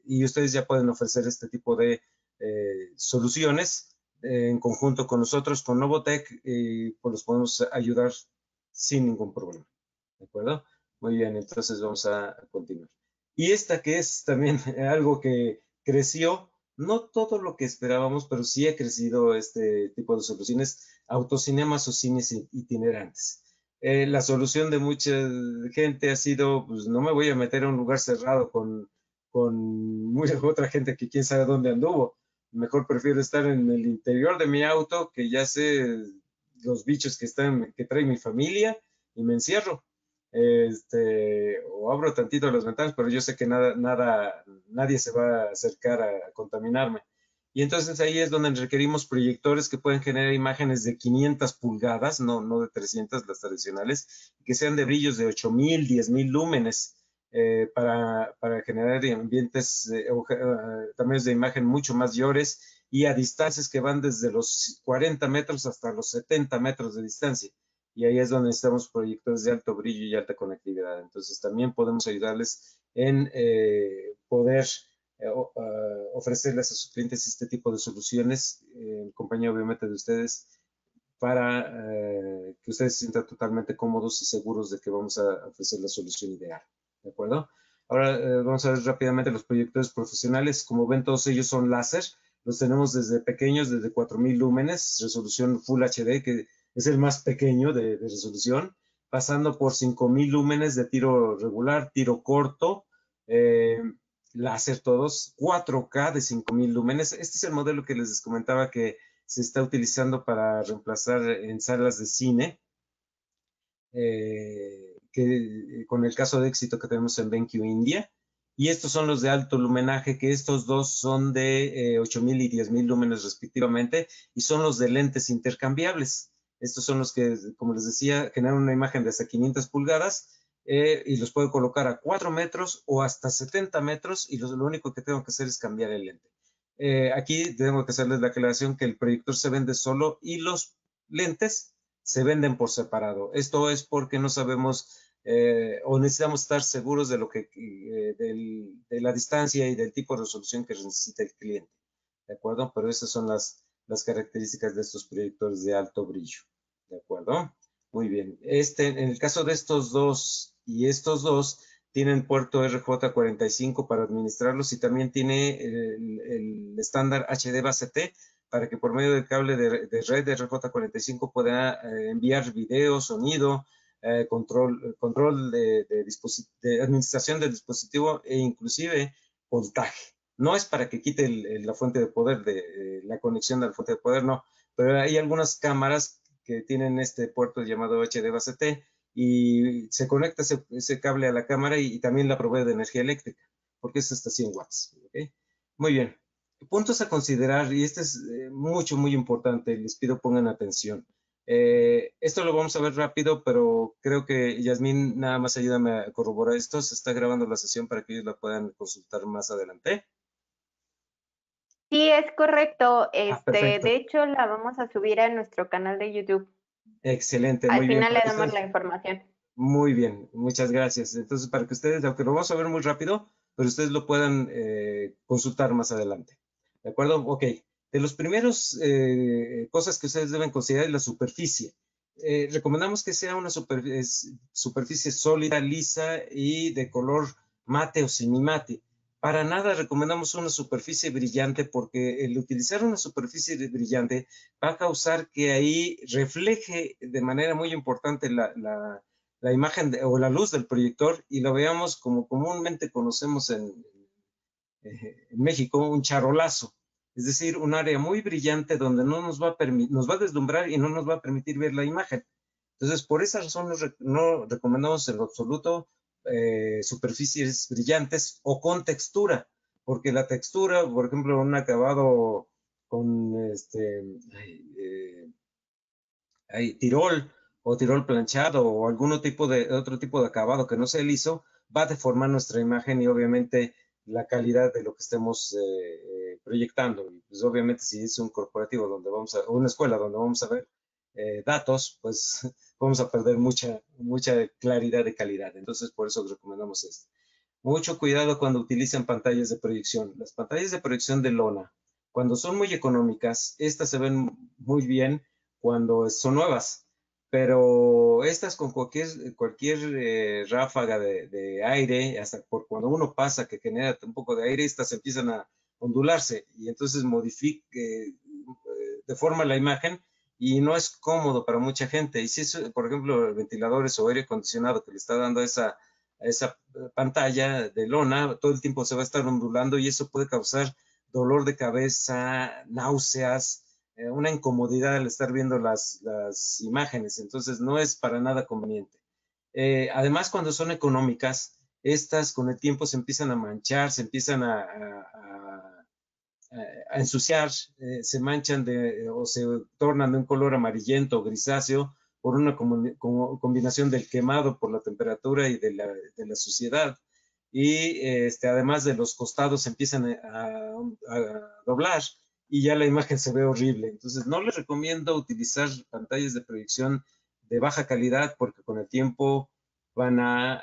y ustedes ya pueden ofrecer este tipo de soluciones en conjunto con nosotros, con Novotec, y pues los podemos ayudar sin ningún problema. ¿De acuerdo? Muy bien, entonces vamos a continuar. Y esta que es también algo que creció No todo lo que esperábamos, pero sí ha crecido este tipo de soluciones, autocinemas o cines itinerantes. La solución de mucha gente ha sido, pues no me voy a meter a un lugar cerrado con mucha otra gente que quién sabe dónde anduvo. Mejor prefiero estar en el interior de mi auto, que ya sé los bichos que trae mi familia, y me encierro. O abro tantito las ventanas, pero yo sé que nadie se va a acercar a contaminarme. Y entonces ahí es donde requerimos proyectores que pueden generar imágenes de 500 pulgadas, no de 300, las tradicionales, que sean de brillos de 8000, 10000 lúmenes, para generar ambientes, tamaños de imagen mucho mayores y a distancias que van desde los 40 metros hasta los 70 metros de distancia. Y ahí es donde necesitamos proyectores de alto brillo y alta conectividad. Entonces también podemos ayudarles en poder ofrecerles a sus clientes este tipo de soluciones, en compañía obviamente de ustedes, para que ustedes se sientan totalmente cómodos y seguros de que vamos a ofrecer la solución ideal. ¿De acuerdo? Ahora vamos a ver rápidamente los proyectores profesionales. Como ven, todos ellos son láser. Los tenemos desde pequeños, desde 4000 lúmenes, resolución Full HD, que es el más pequeño de resolución, pasando por 5000 lúmenes de tiro regular, tiro corto, láser todos, 4K de 5000 lúmenes. Este es el modelo que les comentaba que se está utilizando para reemplazar en salas de cine, con el caso de éxito que tenemos en BenQ India. Y estos son los de alto lumenaje, que estos dos son de 8000 y 10000 lúmenes respectivamente, y son los de lentes intercambiables. Estos son los que, como les decía, generan una imagen de hasta 500 pulgadas y los puedo colocar a 4 metros o hasta 70 metros, y lo único que tengo que hacer es cambiar el lente. Aquí tengo que hacerles la aclaración que el proyector se vende solo y los lentes se venden por separado. Esto es porque no sabemos o necesitamos estar seguros de de la distancia y del tipo de resolución que necesita el cliente. ¿De acuerdo? Pero esas son las características de estos proyectores de alto brillo. ¿De acuerdo? Muy bien. En el caso de estos dos y estos dos, tienen puerto RJ45 para administrarlos y también tiene el estándar HD base T para que por medio del cable de red de RJ45 pueda enviar video, sonido, control de administración del dispositivo e inclusive voltaje. No es para que quite la fuente de poder, la conexión de la fuente de poder, no, pero hay algunas cámaras que tienen este puerto llamado HD base T y se conecta ese cable a la cámara y también la provee de energía eléctrica, porque es hasta 100 watts. ¿Okay? Muy bien. Puntos a considerar, y este es muy importante, les pido pongan atención. Esto lo vamos a ver rápido, pero creo que Yasmín, nada más ayúdame a corroborar esto. Se está grabando la sesión para que ellos la puedan consultar más adelante. Sí, es correcto. Perfecto. De hecho, la vamos a subir a nuestro canal de YouTube. Excelente, Al muy bien. final le damos la información. Muy bien, muchas gracias. Entonces, para que ustedes, aunque lo vamos a ver muy rápido, pero ustedes lo puedan consultar más adelante. ¿De acuerdo? Ok. De los primeros cosas que ustedes deben considerar es la superficie. Recomendamos que sea una superficie sólida, lisa y de color mate o semimate. Para nada recomendamos una superficie brillante porque el utilizar una superficie brillante va a causar que ahí refleje de manera muy importante la imagen o la luz del proyector y lo veamos como comúnmente conocemos en México, un charolazo. Es decir, un área muy brillante donde no nos va a deslumbrar y no nos va a permitir ver la imagen. Entonces, por esa razón no recomendamos en lo absoluto superficies brillantes o con textura, porque la textura, por ejemplo, un acabado con tirol o tirol planchado o otro tipo de acabado que no sea liso, va a deformar nuestra imagen y obviamente la calidad de lo que estemos proyectando. Y pues obviamente si es un corporativo o una escuela donde vamos a ver datos, pues vamos a perder mucha claridad de calidad. Entonces por eso recomendamos esto. Mucho cuidado cuando utilizan pantallas de proyección. Las pantallas de proyección de lona, cuando son muy económicas, estas se ven muy bien cuando son nuevas, pero estas con cualquier ráfaga de aire, hasta por cuando uno pasa que genera un poco de aire, estas empiezan a ondularse y entonces deforma la imagen y no es cómodo para mucha gente. Y si es, por ejemplo, ventiladores o aire acondicionado que le está dando a esa pantalla de lona, todo el tiempo se va a estar ondulando y eso puede causar dolor de cabeza, náuseas, una incomodidad al estar viendo las imágenes. Entonces no es para nada conveniente. Además, cuando son económicas, estas con el tiempo se empiezan a manchar, se empiezan a ensuciar, se manchan o se tornan de un color amarillento o grisáceo por una combinación del quemado por la temperatura y de la suciedad. Y además de los costados se empiezan a doblar y ya la imagen se ve horrible. Entonces no les recomiendo utilizar pantallas de proyección de baja calidad porque con el tiempo van a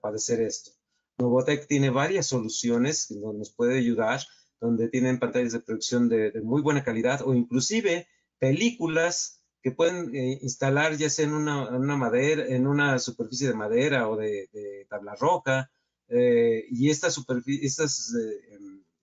padecer esto. Novotec tiene varias soluciones que nos puede ayudar, donde tienen pantallas de proyección de muy buena calidad o inclusive películas que pueden instalar ya sea en una madera, en una superficie de madera o de tabla roca, y estas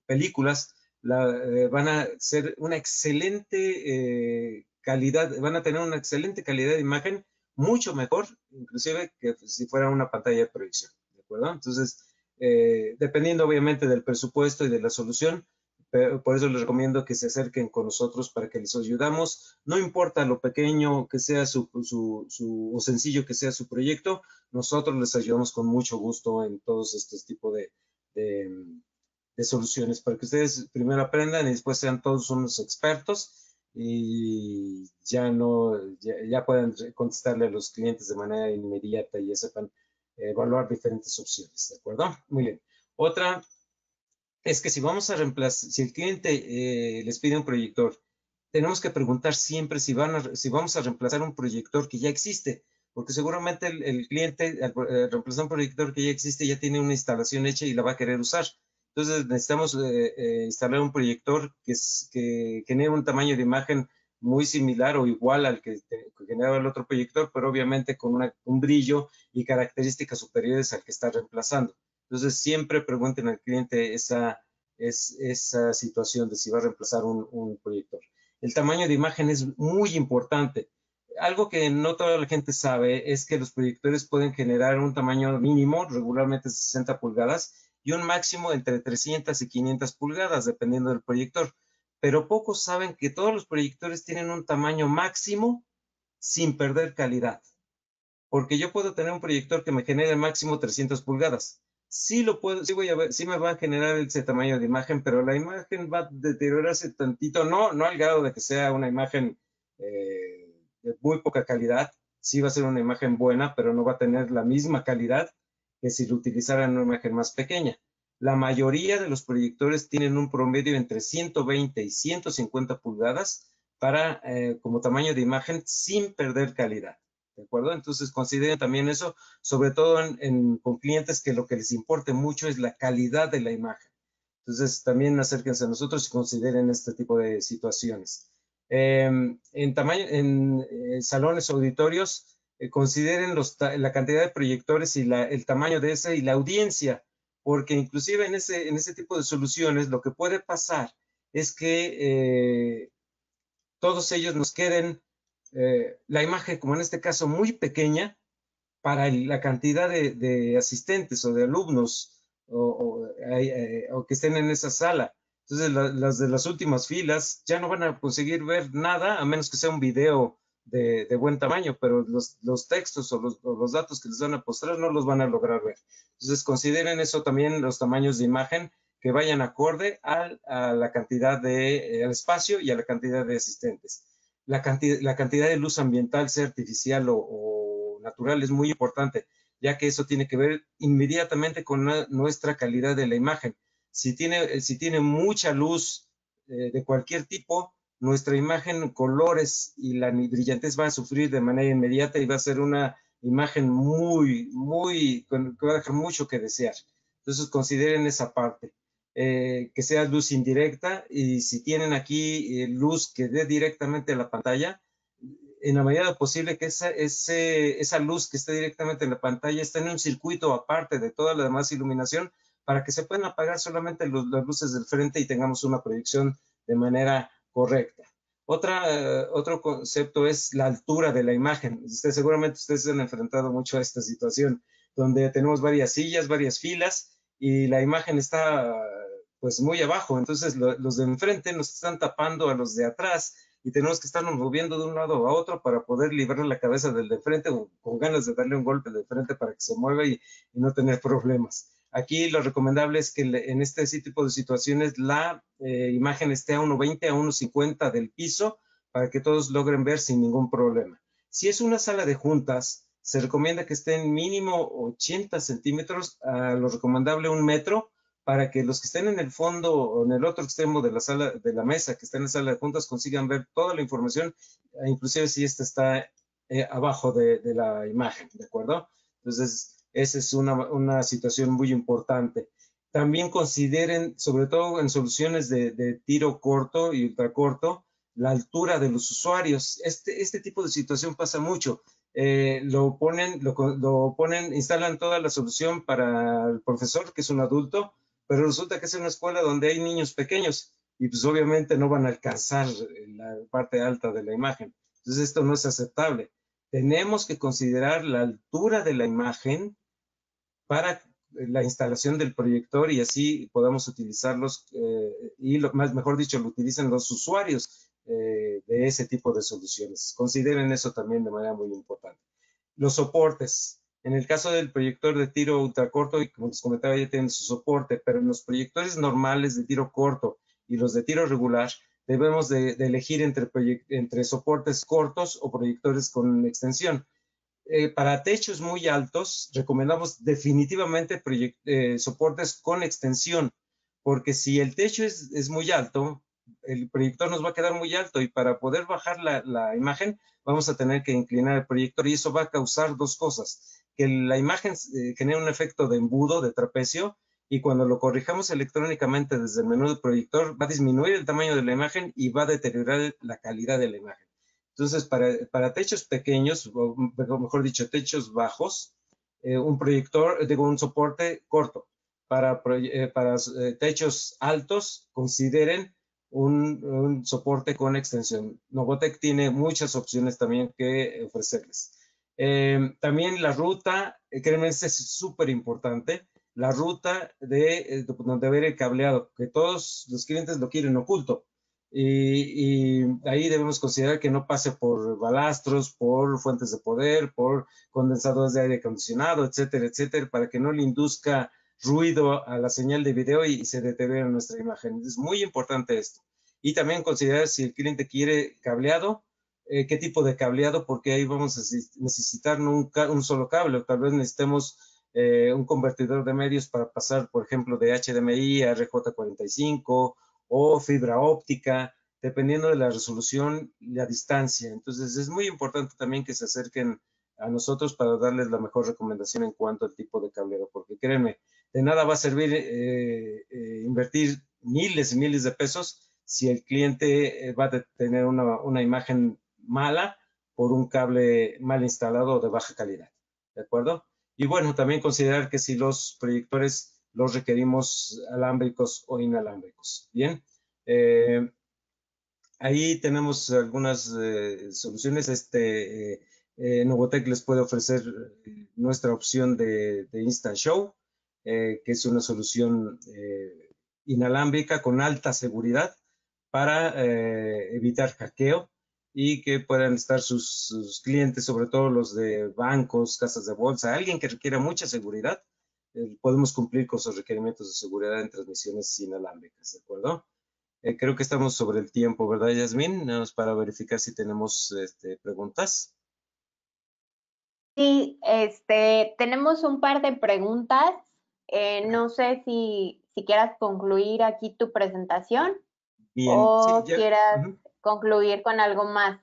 películas van a ser una excelente calidad, van a tener una excelente calidad de imagen, mucho mejor inclusive que si fuera una pantalla de proyección, ¿de acuerdo? Entonces, dependiendo obviamente del presupuesto y de la solución, por eso les recomiendo que se acerquen con nosotros para que les ayudamos. No importa lo pequeño que sea o sencillo que sea su proyecto, nosotros les ayudamos con mucho gusto en todos estos tipos de soluciones para que ustedes primero aprendan y después sean todos unos expertos y ya puedan contestarle a los clientes de manera inmediata y ya sepan evaluar diferentes opciones, ¿de acuerdo? Muy bien. Otra es que si vamos a reemplazar, si el cliente les pide un proyector, tenemos que preguntar siempre si vamos a reemplazar un proyector que ya existe, porque seguramente el cliente al reemplazar un proyector que ya existe ya tiene una instalación hecha y la va a querer usar. Entonces necesitamos instalar un proyector que genere un tamaño de imagen muy similar o igual al que generaba el otro proyector, pero obviamente con un brillo y características superiores al que está reemplazando. Entonces, siempre pregunten al cliente esa situación de si va a reemplazar un proyector. El tamaño de imagen es muy importante. Algo que no toda la gente sabe es que los proyectores pueden generar un tamaño mínimo, regularmente 60 pulgadas, y un máximo entre 300 y 500 pulgadas, dependiendo del proyector. Pero pocos saben que todos los proyectores tienen un tamaño máximo sin perder calidad. Porque yo puedo tener un proyector que me genere máximo 300 pulgadas. Sí lo puedo, sí me va a generar ese tamaño de imagen, pero la imagen va a deteriorarse tantito, no al grado de que sea una imagen de muy poca calidad. Sí va a ser una imagen buena, pero no va a tener la misma calidad que si lo utilizaran una imagen más pequeña. La mayoría de los proyectores tienen un promedio entre 120 y 150 pulgadas como tamaño de imagen sin perder calidad. ¿De acuerdo? Entonces consideren también eso, sobre todo con clientes que lo que les importe mucho es la calidad de la imagen. Entonces también acérquense a nosotros y consideren este tipo de situaciones. En salones o auditorios, consideren la cantidad de proyectores y el tamaño de ese y la audiencia, porque inclusive en ese tipo de soluciones lo que puede pasar es que todos ellos nos queden la imagen, como en este caso, muy pequeña para la cantidad de asistentes o de alumnos o que estén en esa sala. Entonces, las de las últimas filas ya no van a conseguir ver nada, a menos que sea un video de buen tamaño, pero los textos o los datos que les van a mostrar no los van a lograr ver. Entonces, consideren eso también, los tamaños de imagen que vayan acorde a la cantidad al espacio y a la cantidad de asistentes. La cantidad de luz ambiental, sea artificial o natural, es muy importante, ya que eso tiene que ver inmediatamente con nuestra calidad de la imagen. Si tiene mucha luz de cualquier tipo, nuestra imagen, colores y la brillantez va a sufrir de manera inmediata y va a ser una imagen que va a dejar mucho que desear. Entonces consideren esa parte. Que sea luz indirecta y si tienen aquí luz que dé directamente a la pantalla, en la medida posible que esa luz que esté directamente en la pantalla esté en un circuito aparte de toda la demás iluminación para que se puedan apagar solamente las luces del frente y tengamos una proyección de manera correcta. Otro concepto es la altura de la imagen. Seguramente ustedes se han enfrentado mucho a esta situación, donde tenemos varias sillas, varias filas, y la imagen está pues muy abajo. Entonces los de enfrente nos están tapando a los de atrás y tenemos que estarnos moviendo de un lado a otro para poder librar la cabeza del de frente, o con ganas de darle un golpe de frente para que se mueva y no tener problemas. Aquí lo recomendable es que en este tipo de situaciones la imagen esté a 1.20 a 1.50 del piso para que todos logren ver sin ningún problema. Si es una sala de juntas, se recomienda que esté en mínimo 80 centímetros, a lo recomendable 1 metro, para que los que estén en el fondo o en el otro extremo de la sala, de la mesa que está en la sala de juntas, consigan ver toda la información, inclusive si esta está abajo de la imagen, ¿de acuerdo? Entonces, esa es una situación muy importante. También consideren, sobre todo en soluciones de tiro corto y ultracorto, la altura de los usuarios. Este tipo de situación pasa mucho. Instalan toda la solución para el profesor, que es un adulto, pero resulta que es una escuela donde hay niños pequeños y pues obviamente no van a alcanzar la parte alta de la imagen. Entonces esto no es aceptable. Tenemos que considerar la altura de la imagen para la instalación del proyector y así podamos utilizarlos mejor dicho, lo utilicen los usuarios de ese tipo de soluciones. Consideren eso también de manera muy importante. Los soportes. En el caso del proyector de tiro ultracorto, y como les comentaba, ya tienen su soporte, pero en los proyectores normales de tiro corto y los de tiro regular, debemos de elegir entre soportes cortos o proyectores con extensión. Para techos muy altos, recomendamos definitivamente soportes con extensión, porque si el techo es muy alto, el proyector nos va a quedar muy alto y para poder bajar la imagen vamos a tener que inclinar el proyector y eso va a causar dos cosas, que la imagen genera un efecto de embudo, de trapecio, y cuando lo corrijamos electrónicamente desde el menú del proyector va a disminuir el tamaño de la imagen y va a deteriorar la calidad de la imagen. Entonces, para techos pequeños, o mejor dicho, techos bajos, un soporte corto. Para techos altos, consideren un soporte con extensión. Novotec tiene muchas opciones también que ofrecerles. También la ruta, créanme, es súper importante. La ruta de donde va a ir el cableado, que todos los clientes lo quieren oculto. Y ahí debemos considerar que no pase por balastros, por fuentes de poder, por condensadores de aire acondicionado, etcétera, etcétera, para que no le induzca ruido a la señal de video y se deteriore nuestra imagen. Es muy importante esto. Y también considerar si el cliente quiere cableado, qué tipo de cableado, porque ahí vamos a necesitar no un solo cable, o tal vez necesitemos un convertidor de medios para pasar, por ejemplo, de HDMI a RJ45 o fibra óptica, dependiendo de la resolución y la distancia. Entonces es muy importante también que se acerquen a nosotros para darles la mejor recomendación en cuanto al tipo de cableado, porque créanme, de nada va a servir invertir miles y miles de pesos si el cliente va a tener una imagen mala por un cable mal instalado o de baja calidad. ¿De acuerdo? Y bueno, también considerar que si los proyectores los requerimos alámbricos o inalámbricos. Bien, ahí tenemos algunas soluciones. Novotec les puede ofrecer nuestra opción de Instant Show, que es una solución inalámbrica con alta seguridad para evitar hackeo y que puedan estar sus clientes, sobre todo los de bancos, casas de bolsa, alguien que requiera mucha seguridad, podemos cumplir con sus requerimientos de seguridad en transmisiones inalámbricas, ¿de acuerdo? Creo que estamos sobre el tiempo, ¿verdad, Yasmín? Nada más para verificar si tenemos preguntas. Sí, tenemos un par de preguntas. No sé si quieras concluir aquí tu presentación. Bien, sí, o quieras uh-huh. concluir con algo más.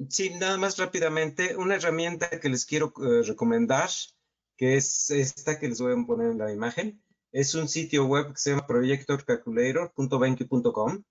Sí, nada más rápidamente, una herramienta que les quiero recomendar, que es esta que les voy a poner en la imagen, es un sitio web que se llama projectorcalculator.benq.com.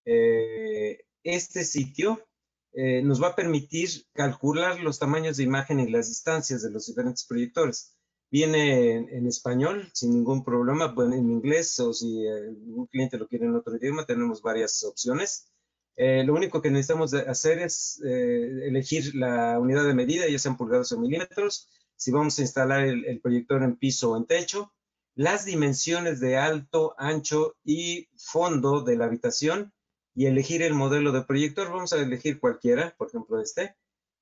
Este sitio nos va a permitir calcular los tamaños de imagen y las distancias de los diferentes proyectores. Viene en español sin ningún problema, bueno, en inglés o si un cliente lo quiere en otro idioma, tenemos varias opciones. Lo único que necesitamos hacer es elegir la unidad de medida, ya sean pulgadas o milímetros, si vamos a instalar el proyector en piso o en techo, las dimensiones de alto, ancho y fondo de la habitación y elegir el modelo de proyector. Vamos a elegir cualquiera, por ejemplo este,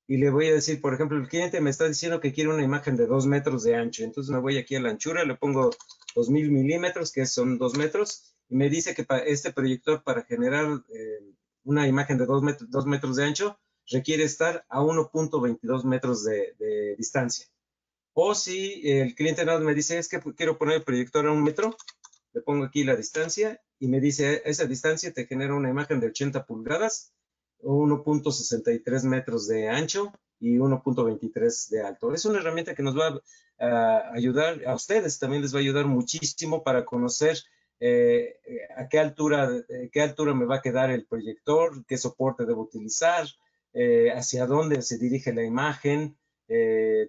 y le voy a decir, por ejemplo, el cliente me está diciendo que quiere una imagen de 2 metros de ancho. Entonces me voy aquí a la anchura, le pongo 2000 milímetros, que son 2 metros, y me dice que para este proyector, para generar una imagen de 2 metros de ancho, requiere estar a 1.22 metros de distancia. O si el cliente no me dice, es que quiero poner el proyector a 1 metro, le pongo aquí la distancia y me dice, esa distancia te genera una imagen de 80 pulgadas, 1.63 metros de ancho y 1.23 de alto. Es una herramienta que nos va a ayudar, a ustedes también les va a ayudar muchísimo para conocer a qué altura me va a quedar el proyector, qué soporte debo utilizar, hacia dónde se dirige la imagen,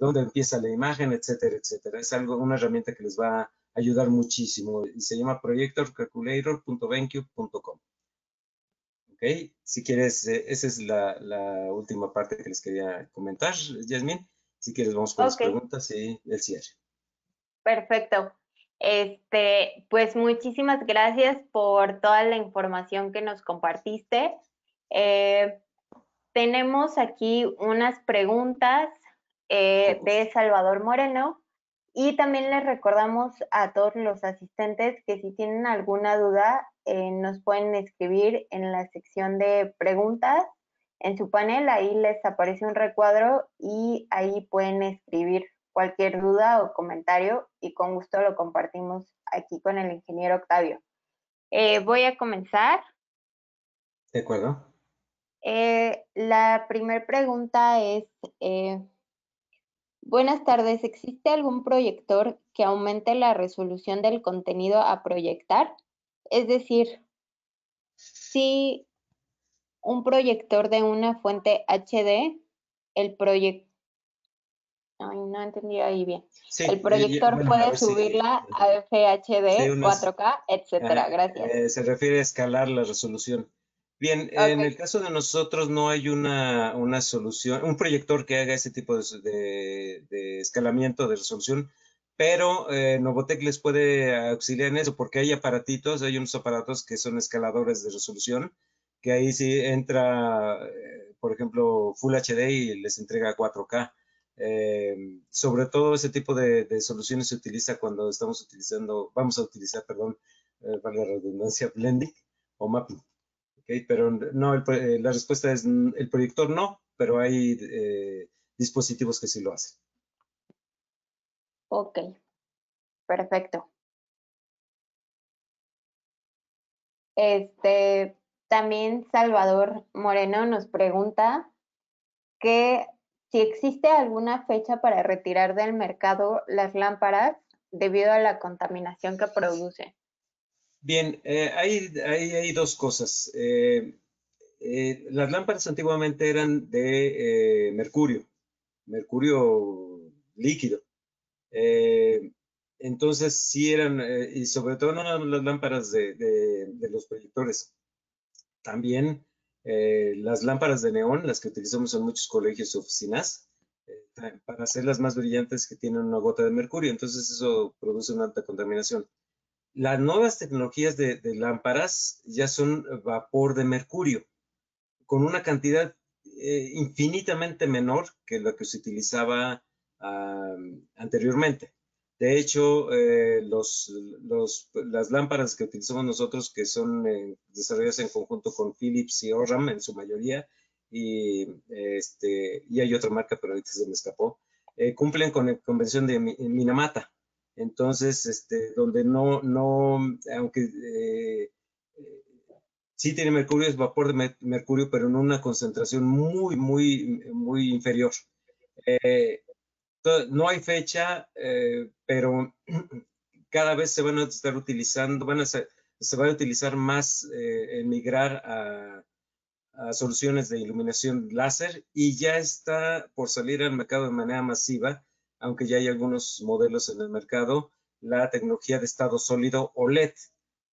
dónde empieza la imagen, etcétera, etcétera. Es una herramienta que les va a ayudar muchísimo y se llama projectorcalculator.benq.com. Ok, si quieres, esa es la última parte que les quería comentar, Yasmin. Si quieres, vamos con las Ok, preguntas y el cierre. perfecto. Pues muchísimas gracias por toda la información que nos compartiste. Eh, Tenemos aquí unas preguntas de Salvador Moreno y también les recordamos a todos los asistentes que si tienen alguna duda nos pueden escribir en la sección de preguntas en su panel, ahí les aparece un recuadro y ahí pueden escribir cualquier duda o comentario y con gusto lo compartimos aquí con el ingeniero Octavio. Voy a comenzar. ¿De acuerdo? La primera pregunta es, buenas tardes, ¿existe algún proyector que aumente la resolución del contenido a proyectar? Es decir, si un proyector de una fuente HD, el proyector, ay, no entendí ahí bien. Sí, El proyector bueno, a puede ver si subirla a sí, FHD, 4K, etcétera. Gracias. se refiere a escalar la resolución. Bien, en el Ok, caso de nosotros no hay una solución, un proyector que haga ese tipo de escalamiento de resolución, pero Novotec les puede auxiliar en eso porque hay aparatitos, hay unos aparatos que son escaladores de resolución, que ahí sí entra, por ejemplo, Full HD y les entrega 4K. Sobre todo ese tipo de soluciones se utiliza cuando vamos a utilizar, perdón, para la redundancia, blending o mapping. ¿Okay? Pero no, la respuesta es el proyector no, pero hay dispositivos que sí lo hacen. ok, perfecto. También Salvador Moreno nos pregunta que si existe alguna fecha para retirar del mercado las lámparas debido a la contaminación que produce. Bien, hay dos cosas. Las lámparas antiguamente eran de mercurio líquido. Eh, entonces sí eran, y sobre todo no las lámparas de los proyectores, también las lámparas de neón, las que utilizamos en muchos colegios y oficinas, para hacerlas más brillantes que tienen una gota de mercurio. Entonces eso produce una alta contaminación. Las nuevas tecnologías de lámparas ya son vapor de mercurio, con una cantidad infinitamente menor que la que se utilizaba anteriormente. De hecho, las lámparas que utilizamos nosotros, que son desarrolladas en conjunto con Philips y Osram en su mayoría, y hay otra marca, pero ahorita se me escapó, cumplen con la convención de Minamata. Entonces, donde aunque sí tiene mercurio, es vapor de mercurio, pero en una concentración muy, muy, muy inferior. No hay fecha, pero cada vez se van a estar utilizando, se va a utilizar más migrar a soluciones de iluminación láser y ya está por salir al mercado de manera masiva aunque ya hay algunos modelos en el mercado, la tecnología de estado sólido o LED,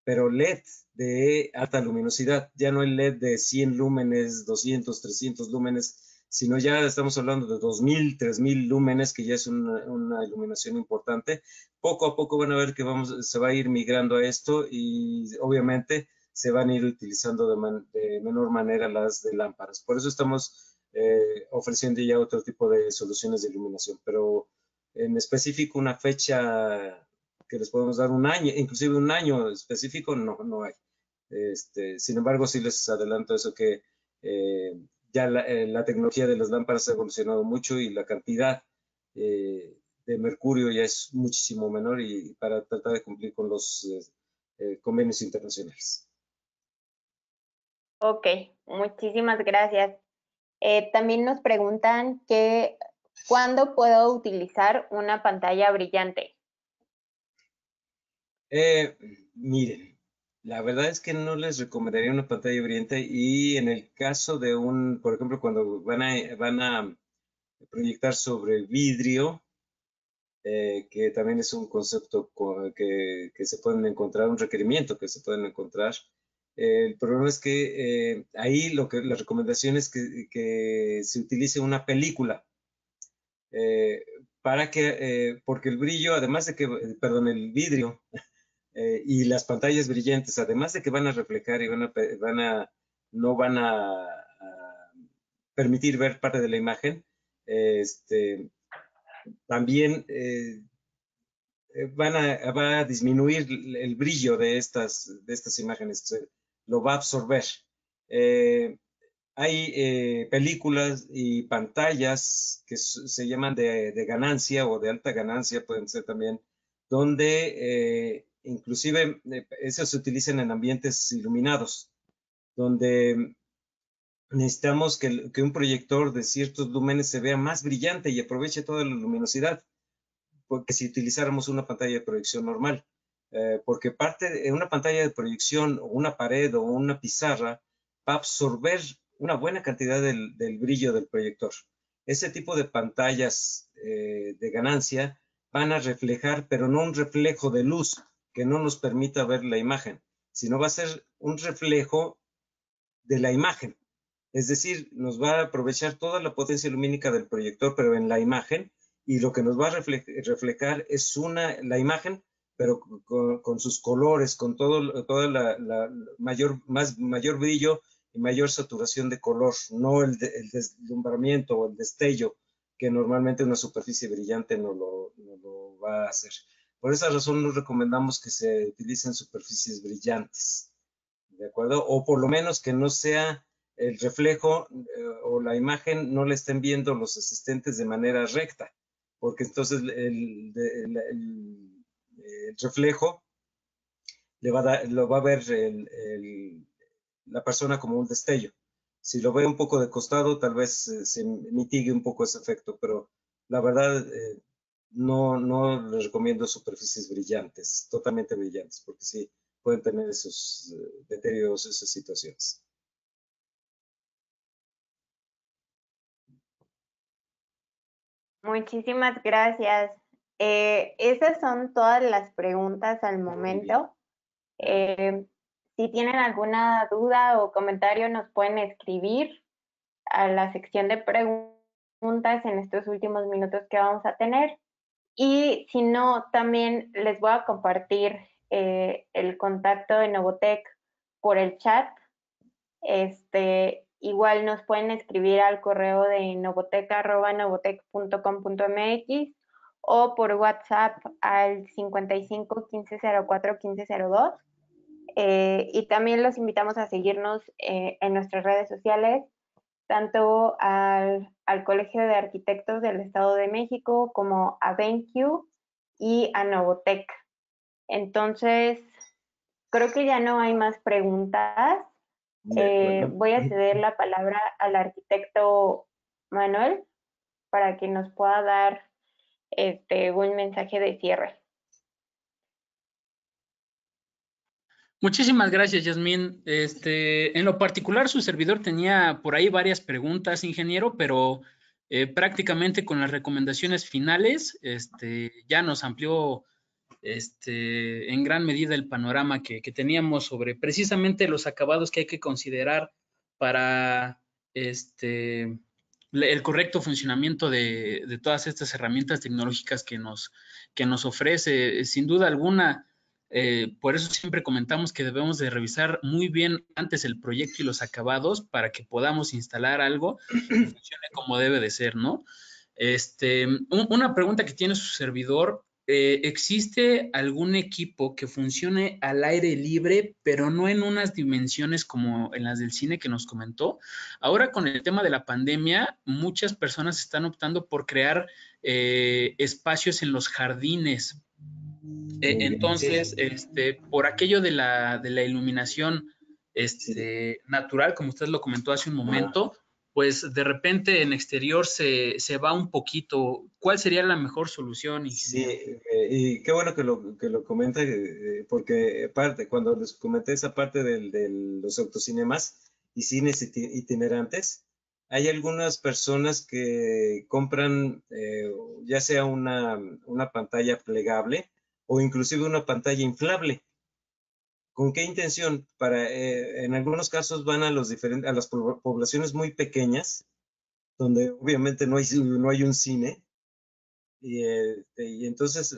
pero LED de alta luminosidad, ya no el LED de 100 lúmenes, 200, 300 lúmenes, sino ya estamos hablando de 2000, 3000 lúmenes, que ya es una iluminación importante. Poco a poco van a ver que se va a ir migrando a esto y obviamente se van a ir utilizando de menor manera las de lámparas. Por eso estamos ofreciendo ya otro tipo de soluciones de iluminación, pero en específico una fecha que les podemos dar un año, inclusive un año específico, no hay. Sin embargo, sí les adelanto eso que ya la tecnología de las lámparas ha evolucionado mucho y la cantidad de mercurio ya es muchísimo menor y para tratar de cumplir con los convenios internacionales. Ok, muchísimas gracias. También nos preguntan que ¿cuándo puedo utilizar una pantalla brillante? Miren, la verdad es que no les recomendaría una pantalla brillante y en el caso de por ejemplo, cuando van a proyectar sobre vidrio, que también es un concepto que se pueden encontrar, un requerimiento que se pueden encontrar. El problema es que ahí la recomendación es que se utilice una película eh, porque el brillo, además de que, perdón, el vidrio y las pantallas brillantes, además de que van a reflejar y no van a permitir ver parte de la imagen, también va a disminuir el brillo de estas imágenes, lo va a absorber. Eh, Hay películas y pantallas que se llaman de ganancia o de alta ganancia, pueden ser también, donde inclusive esos se utilizan en ambientes iluminados, donde necesitamos que un proyector de ciertos lúmenes se vea más brillante y aproveche toda la luminosidad que si utilizáramos una pantalla de proyección normal. Porque parte de una pantalla de proyección o una pared o una pizarra va a absorber una buena cantidad del brillo del proyector. Ese tipo de pantallas de ganancia van a reflejar, pero no un reflejo de luz que no nos permita ver la imagen, sino va a ser un reflejo de la imagen. Es decir, nos va a aprovechar toda la potencia lumínica del proyector, pero en la imagen, y lo que nos va a reflejar es la imagen, pero con sus colores, con toda la mayor brillo y mayor saturación de color, no el deslumbramiento o el destello que normalmente una superficie brillante no lo va a hacer. Por esa razón nos recomendamos que se utilicen superficies brillantes, ¿de acuerdo? O por lo menos que no sea el reflejo o la imagen no la estén viendo los asistentes de manera recta, porque entonces el reflejo lo va a ver la persona como un destello. Si lo ve un poco de costado, tal vez se mitigue un poco ese efecto, pero la verdad no les recomiendo superficies brillantes, totalmente brillantes, porque sí pueden tener esos deterioros, esas situaciones. Muchísimas gracias. Esas son todas las preguntas al momento. Si tienen alguna duda o comentario, nos pueden escribir a la sección de preguntas en estos últimos minutos que vamos a tener. Y si no, también les voy a compartir el contacto de Novotec por el chat. Igual nos pueden escribir al correo de novotec@novotec.com.mx o por WhatsApp al 55 15 04 15 02. Y también los invitamos a seguirnos en nuestras redes sociales, tanto al Colegio de Arquitectos del Estado de México como a BenQ y a Novotec. Entonces, creo que ya no hay más preguntas. Voy a ceder la palabra al arquitecto Manuel para que nos pueda dar un mensaje de cierre. Muchísimas gracias, Yasmín. En lo particular, su servidor tenía por ahí varias preguntas, ingeniero, pero prácticamente con las recomendaciones finales, ya nos amplió en gran medida el panorama que teníamos sobre precisamente los acabados que hay que considerar para el correcto funcionamiento de todas estas herramientas tecnológicas que nos ofrece. Sin duda alguna, por eso siempre comentamos que debemos de revisar muy bien antes el proyecto y los acabados para que podamos instalar algo y funcione como debe de ser, ¿no? Una pregunta que tiene su servidor, ¿existe algún equipo que funcione al aire libre, pero no en unas dimensiones como en las del cine que nos comentó? Ahora con el tema de la pandemia, muchas personas están optando por crear espacios en los jardines. Entonces, por aquello de la iluminación natural, como usted lo comentó hace un momento, pues de repente en exterior se va un poquito. ¿Cuál sería la mejor solución, ingeniero? Sí, y qué bueno que lo comenta, porque aparte, cuando les comenté esa parte de los autocinemas y cines itinerantes, hay algunas personas que compran ya sea una pantalla plegable o inclusive una pantalla inflable. ¿Con qué intención? En algunos casos van a a las poblaciones muy pequeñas, donde obviamente no hay un cine, y entonces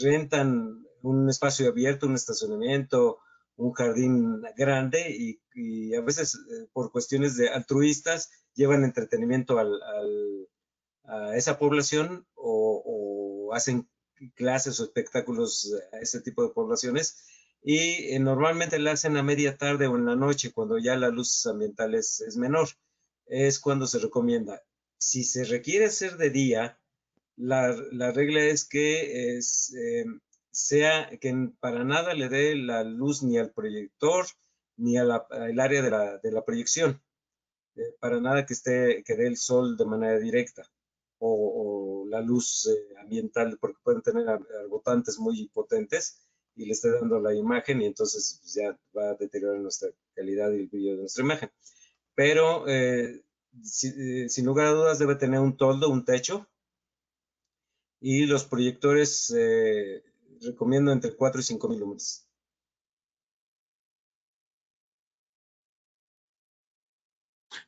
rentan un espacio abierto, un estacionamiento, un jardín grande y a veces por cuestiones de altruistas llevan entretenimiento a esa población o hacen clases o espectáculos a ese tipo de poblaciones y normalmente la hacen a media tarde o en la noche cuando ya la luz ambiental es menor. Es cuando se recomienda. Si se requiere hacer de día, la regla es que sea que para nada le dé la luz ni al proyector ni al área de la proyección. Para nada que dé el sol de manera directa o la luz ambiental, porque pueden tener argotantes muy potentes y le esté dando la imagen y entonces pues, ya va a deteriorar nuestra calidad y el brillo de nuestra imagen. Pero sin lugar a dudas debe tener un toldo, un techo, y los proyectores recomiendo entre 4 y 5 mil lúmenes.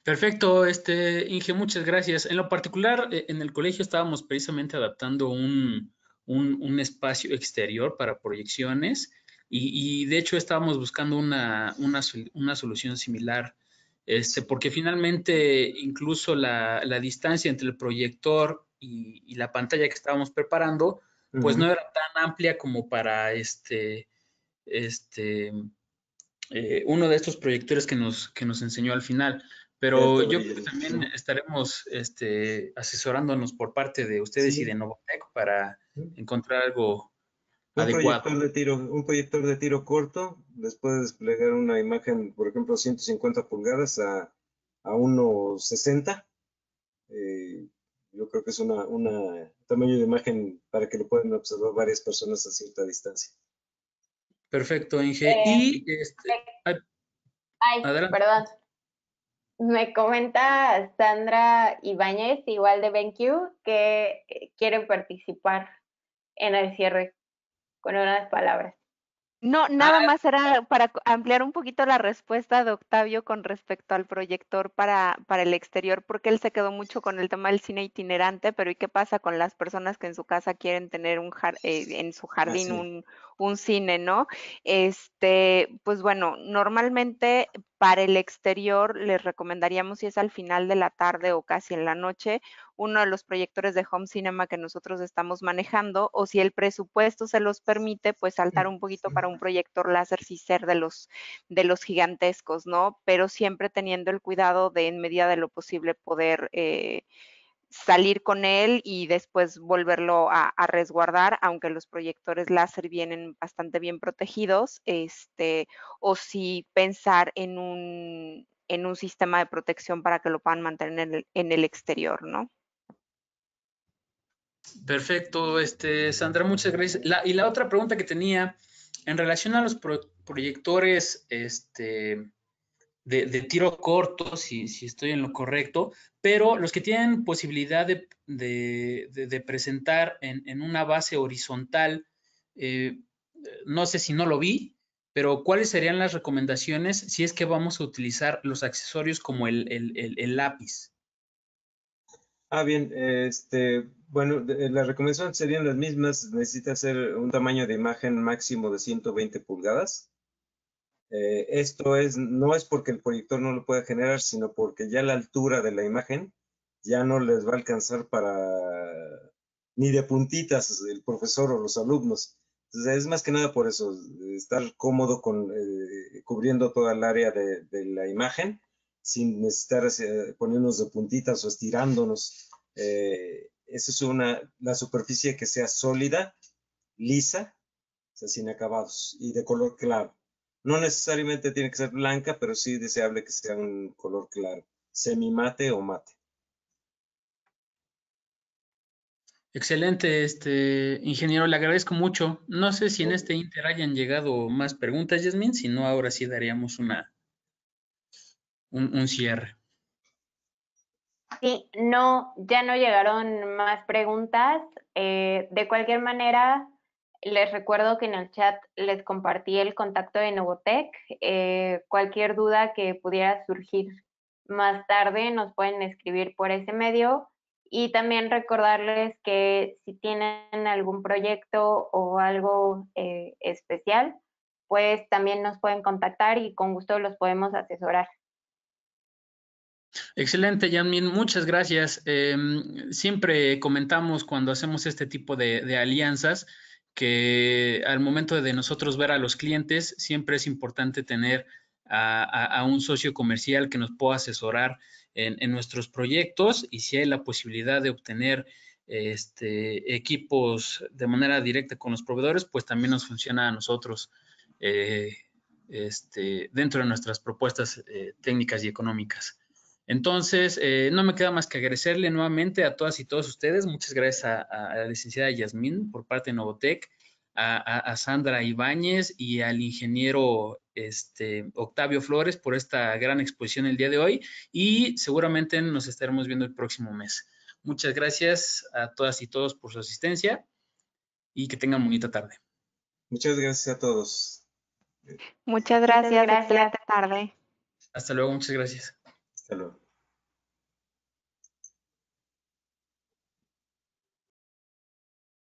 Perfecto, Inge, muchas gracias. En lo particular, en el colegio estábamos precisamente adaptando un espacio exterior para proyecciones y de hecho estábamos buscando una solución similar, porque finalmente incluso la distancia entre el proyector y la pantalla que estábamos preparando, pues no era tan amplia como para este, uno de estos proyectores que nos enseñó al final. De Pero alto yo creo brillo. que también estaremos asesorándonos por parte de ustedes y Sí. de Novotec para encontrar algo Un adecuado. proyector de tiro corto les puede desplegar una imagen, por ejemplo, 150 pulgadas a 1,60. Eh, yo creo que es una tamaño de imagen para que lo puedan observar varias personas a cierta distancia. Perfecto, Inge. Y Ay, adelante. perdón. Me comenta Sandra Ibáñez, igual de BenQ, que quiere participar en el cierre con unas palabras. No, nada más era para ampliar un poquito la respuesta de Octavio con respecto al proyector para el exterior, porque él se quedó mucho con el tema del cine itinerante, pero ¿y qué pasa con las personas que en su casa quieren tener en su jardín Sí. un cine, ¿no? Pues bueno, normalmente para el exterior les recomendaríamos si es al final de la tarde o casi en la noche, uno de los proyectores de home cinema que nosotros estamos manejando, o si el presupuesto se los permite, pues saltar un poquito para un proyector láser sí ser de los gigantescos, ¿no? Pero siempre teniendo el cuidado de en medida de lo posible poder salir con él y después volverlo a resguardar, aunque los proyectores láser vienen bastante bien protegidos, o si pensar en un sistema de protección para que lo puedan mantener en el exterior, ¿no? Perfecto, Sandra, muchas gracias. Y la otra pregunta que tenía en relación a los proyectores, de tiro corto, si estoy en lo correcto, pero los que tienen posibilidad de presentar en una base horizontal, no sé si no lo vi, pero ¿cuáles serían las recomendaciones si es que vamos a utilizar los accesorios como el lápiz? Bien, bueno, las recomendaciones serían las mismas. Necesita ser un tamaño de imagen máximo de 120 pulgadas. Esto no es porque el proyector no lo pueda generar, sino porque ya la altura de la imagen ya no les va a alcanzar para ni de puntitas el profesor o los alumnos. Entonces, es más que nada por eso, estar cómodo con cubriendo toda el área de la imagen sin necesitar ponernos de puntitas o estirándonos. Esa es la superficie que sea sólida, lisa, o sea, sin acabados y de color claro. No necesariamente tiene que ser blanca, pero sí deseable que sea un color claro, semimate o mate. Excelente, ingeniero, le agradezco mucho. No sé si en este inter hayan llegado más preguntas, Yasmín, si no, ahora sí daríamos un cierre. Sí, no, ya no llegaron más preguntas. De cualquier manera, les recuerdo que en el chat les compartí el contacto de Novotec. Cualquier duda que pudiera surgir más tarde nos pueden escribir por ese medio. Y también recordarles que si tienen algún proyecto o algo especial, pues también nos pueden contactar y con gusto los podemos asesorar. Excelente, Yasmín, muchas gracias. Siempre comentamos cuando hacemos este tipo de alianzas que al momento de nosotros ver a los clientes, siempre es importante tener a un socio comercial que nos pueda asesorar en nuestros proyectos y si hay la posibilidad de obtener equipos de manera directa con los proveedores, pues también nos funciona a nosotros dentro de nuestras propuestas técnicas y económicas. Entonces, no me queda más que agradecerle nuevamente a todas y todos ustedes. Muchas gracias a la licenciada Yasmín por parte de Novotec, a Sandra Ibáñez y al ingeniero Octavio Flores por esta gran exposición el día de hoy y seguramente nos estaremos viendo el próximo mes. Muchas gracias a todas y todos por su asistencia y que tengan bonita tarde. Muchas gracias a todos. Muchas gracias, excelente tarde. Hasta luego, muchas gracias. Hasta luego.